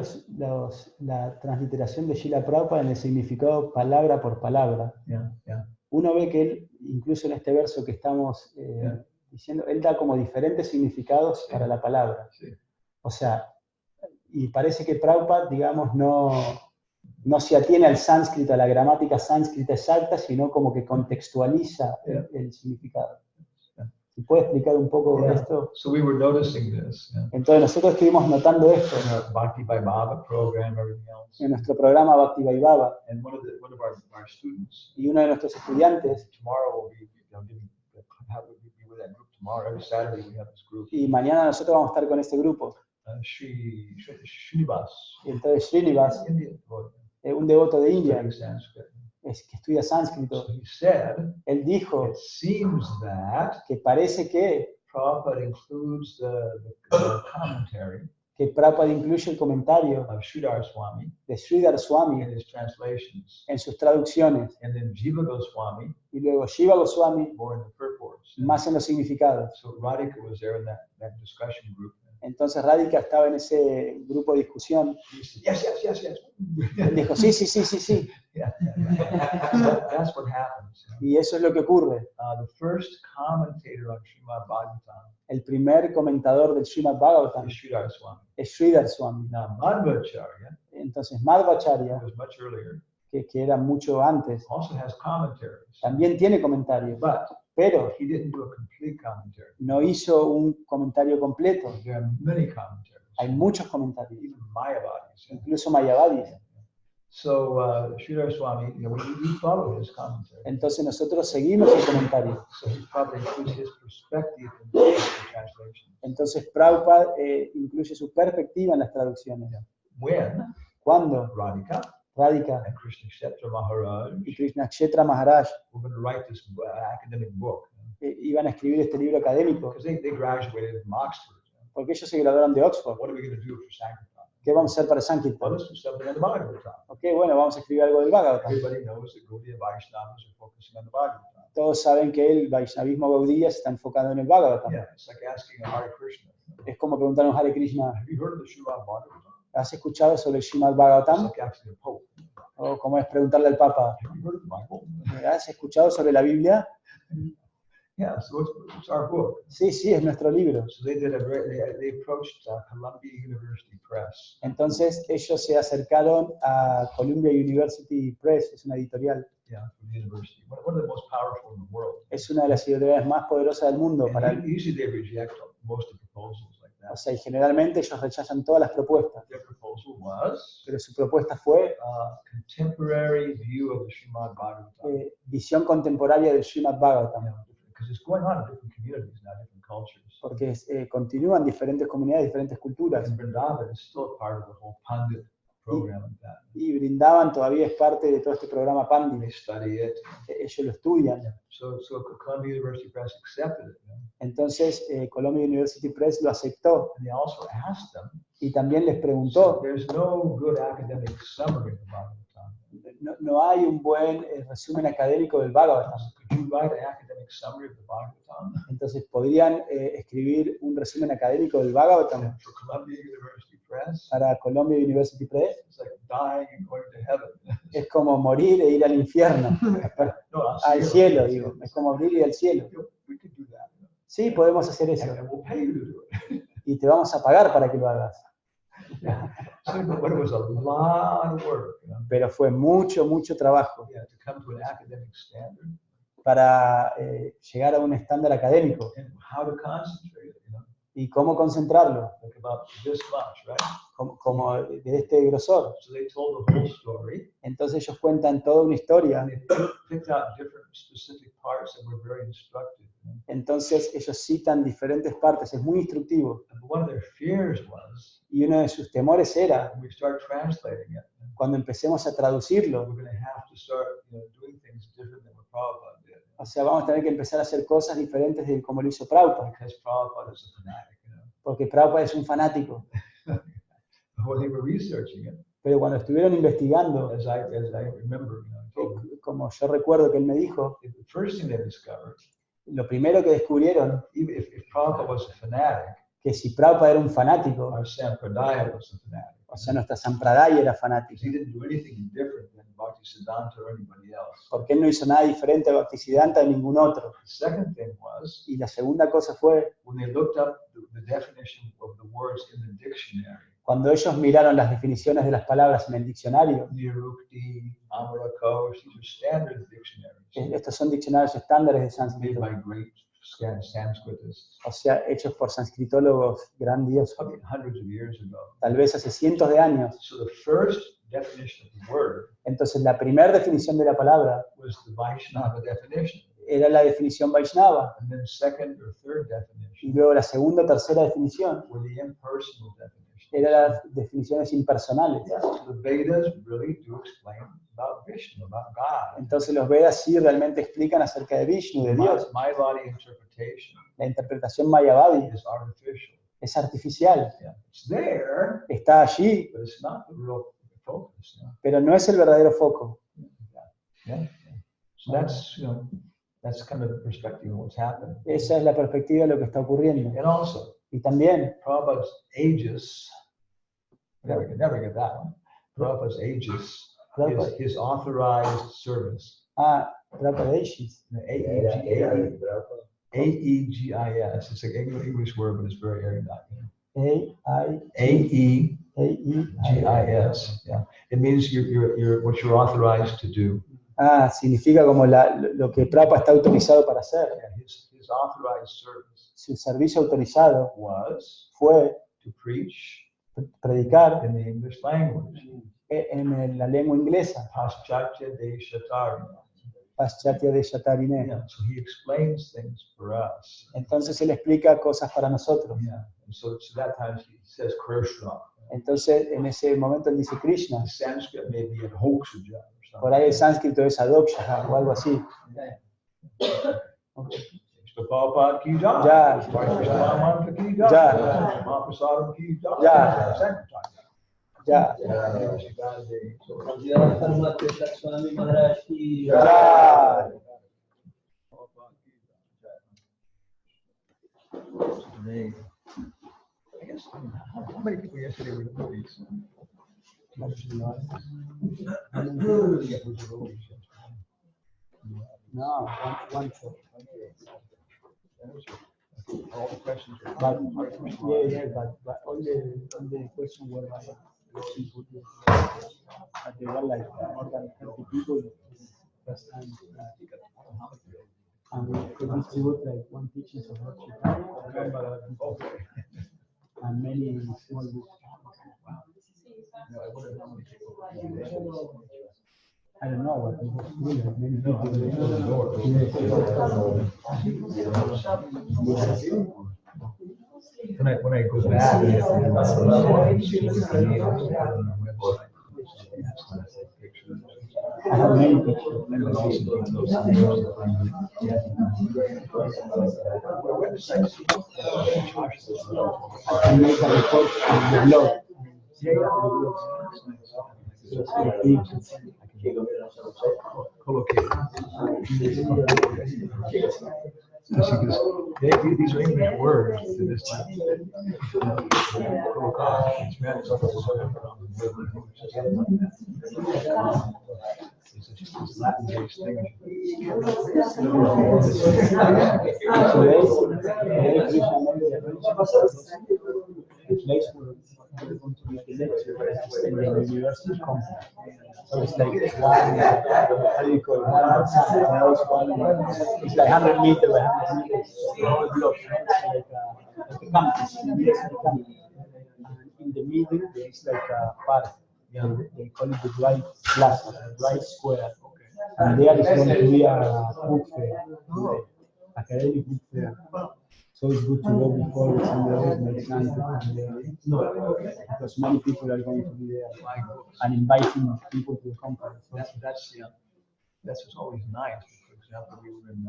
la transliteración de Srila Prabhupada en el significado palabra por palabra, Yeah. uno ve que él, incluso en este verso que estamos diciendo, él da como diferentes significados para la palabra. Sí. O sea, y parece que Prabhupada, digamos, no se atiene al sánscrito, a la gramática sánscrita exacta, sino como que contextualiza el significado. ¿Se puede explicar un poco esto? So we were noticing this Entonces nosotros estuvimos notando esto in our Bhakti Vaibhava program, everything else. en nuestro programa Bhakti Vaibhava, And one of our students y uno de nuestros estudiantes, tomorrow will be be with that group tomorrow. Every Saturday we have this group. y mañana nosotros vamos a estar con este grupo. Srinivas. Y entonces Srinivas, Indian poet, un devoto de India, studying Sanskrit. que estudia sánscrito, So he said, él dijo it seems that que parece que Prabhupada includes the commentary Prabhupada incluye el comentario of Sridhar Swami de Sridhar Swami in his translations, en sus traducciones, and then Jiva Goswami y luego Shiva Goswami more in the purports. más en los significados. So Radhika was there in that discussion group. Entonces Radhika estaba en ese grupo de discusión. He said, yes. Él dijo, sí. Yeah. That's what happens. Y eso es lo que ocurre. The first commentator on Srimad Bhagavatam El primer comentador del Srimad Bhagavatam is Sridhar Swami. es Sridhar Swami. Now Madhvacharya, Entonces who Madhvacharya, was much earlier, que era mucho antes, also has commentaries, también tiene comentarios, but pero he didn't do a complete commentary. no hizo un comentario completo. There are many commentaries, Hay muchos comentarios, even Mayavadis. incluso Mayavadis. So Sridhar Swami, we follow his commentary. Entonces nosotros seguimos el comentario. So he probably includes his perspective in the translation. Entonces Prabhupada incluye su perspectiva en las traducciones. When Cuando Radhika Radhika and Krishna Kshetra Maharaj y Krishna Kshetra Maharaj were going to write this academic book, iban a escribir este libro académico, because they graduated from Oxford. porque ellos se graduaron de Oxford. What are we going to do for Sankirtan? ¿Qué vamos a hacer para Well, Sankirtan? let's do something in the Bhagavatam. Ok, bueno, vamos a escribir algo del Bhagavatam. Everybody knows that Gaudiya Vaishnavas are focusing on the Bhagavatam. Todos saben que el Vaishnavismo Gaudiya se está enfocado en el Bhagavatam. Yeah, it's like asking a Hare Krishna, Es como preguntar a un Hare Krishna, have you heard of the Srimad Bhagavatam? ¿has escuchado sobre el Srimad It's Bhagavatam? like asking a Pope, O como es preguntarle al Papa, have you heard of the Bible? ¿has escuchado sobre la Biblia? Yeah, so it's our book. Sí, es nuestro libro. So they approached Columbia University Press. Entonces ellos se acercaron a Columbia University Press, es una editorial. Yeah, from the university. One of the most powerful in the world. Es una de las editoriales más poderosas del mundo. And usually they reject most of the proposals like O that. sea, y generalmente ellos rechazan todas las propuestas. Their proposal was Pero su propuesta fue contemporary view of the Srimad Bhagavatam. visión contemporánea del Srimad Bhagavatam. Because it's going on in different communities now, different cultures. Porque continúan diferentes comunidades, diferentes culturas. And Vrindavan is still part of the whole Pandit program like that. Y Brindavan todavía es parte de todo este programa They Pandit. study it. Ellos lo estudian. So Columbia University Press accepted it. Entonces Columbia University Press lo aceptó And they also asked them, y también les so preguntó, there's no good academic summary of the Bhagavatam. no hay un buen resumen académico del Bhagavatam. Could you write an academic summary of the Bhagavatam Entonces, ¿podrían escribir un resumen académico del Bhagavatam for Columbia University Press? para Columbia University Press? It's like dying and going to heaven. Es como morir e ir al infierno, No, al cielo, digo. Es como morir y ir al cielo. We could do that. Sí, podemos hacer eso. And we'll pay you to do it. Y te vamos a pagar para que lo hagas. So, but it was a lot of work, Pero fue mucho trabajo to come to an academic standard para llegar a un estándar académico and how to concentrate it, ¿Y cómo concentrarlo? Like about this much, right? Como de este grosor. So they told the whole story, Entonces ellos cuentan toda una historia. and they picked out different specific parts that were very instructive. Entonces ellos citan diferentes partes, es muy instructivo. And one of their fears was, Y uno de sus temores era, when we start translating it, cuando empecemos a traducirlo, we're going to have to start doing things different than what Prabhupada did. o sea, vamos a tener que empezar a hacer cosas diferentes de como lo hizo Prabhupada, Because Prabhupada is a fanatic, porque Prabhupada es un fanático. When they were researching it, Pero cuando estuvieron investigando, as I remember, como yo recuerdo que él me dijo, the first thing they discovered, lo primero que descubrieron, even if Prabhupada was a fanatic, que si Prabhupada era un fanático, our Sampradaya was a fanatic. o sea, nuestra Sampradaya era Because fanática, he didn't do anything different than Bhaktisiddhanta or anybody else. porque él no hizo nada diferente a Bhaktisiddhanta de ningún otro. The second thing was, Y la segunda cosa fue, when they looked up the definition of the words in the dictionary, cuando ellos miraron las definiciones de las palabras en el diccionario, Nirukti, Amarakosh, these are standard dictionaries estos son diccionarios estándares de made sánscrito, by great Sanskritists, o sea, hechos por sanskritólogos grandiosos, probably hundreds of years ago. tal vez hace cientos de años. So the first definition of the word Entonces, la primera definición de la palabra was the Vaishnava definition, era la definición Vaishnava, and then second or third y definition luego la segunda o tercera definición were the impersonal definitions. eran las definiciones impersonales. So the Vedas really do explain about Vishnu, about God. Entonces, los Vedas sí realmente explican acerca de Vishnu, de Dios. My body interpretation La interpretación Mayavadi is artificial. es artificial, Yeah. It's there, está allí, but it's not the real focus. pero no es el verdadero foco. Yeah. So that's kind of the perspective of what's happening. Esa es la perspectiva de lo que está ocurriendo. And also, Y también, Prabhupada's aegis, never get that one. Prabhupada's aegis is his authorized service. Prabhupada Aegis. A-E-G-I-S. It's an English word, but it's very erudite. A-I-A-I-S. A-E-G-I-S. Yeah. It means you're what you're authorized to do. Significa como lo que Prabhupada está autorizado para hacer. Yeah, his authorized service Su servicio autorizado was fue to preach predicar in the English language. en la lengua inglesa, Paschatya Deshatari. Paschatya Deshatarine. Yeah, so he explains things for us. Entonces él explica cosas para nosotros. Yeah. And so that time he says Krishna. Entonces en ese momento él dice Krishna. The Sanskrit may be in Hokshuja or something. Por ahí el sánscrito es Adoksha o algo así. Mr. Prabhupada ki jai. Jai. Krishna Mantra ki jai. Jai. Mahaprasadam ki jai. Jai. Sankirtan. Ya. Swami Maharaj ki Ya. Today, I guess, how many people yesterday were at the movies? No, one shot. All the questions were. But but all the questions were by people. But they were like more than 30 people first time. And we could distribute like one teaching of what and many small books. No, I wonder how many people. I don't know what it was really many people. When I go back, I have many pictures. I can make a report on the blog. These are English words to this It's Latin-based thing. So it's like one, how do you call it? It's like 100 meters by 100 meters. The whole block. It's like a campus. And in the middle, there is like a park. They call it the Dwight Plaza, Dwight Square. And there is going to be a book fair, academic book fair. So it's good to go before the Sunday makes sense because many people are going to be there and inviting people to the conference. That's what's always nice. For example, we were in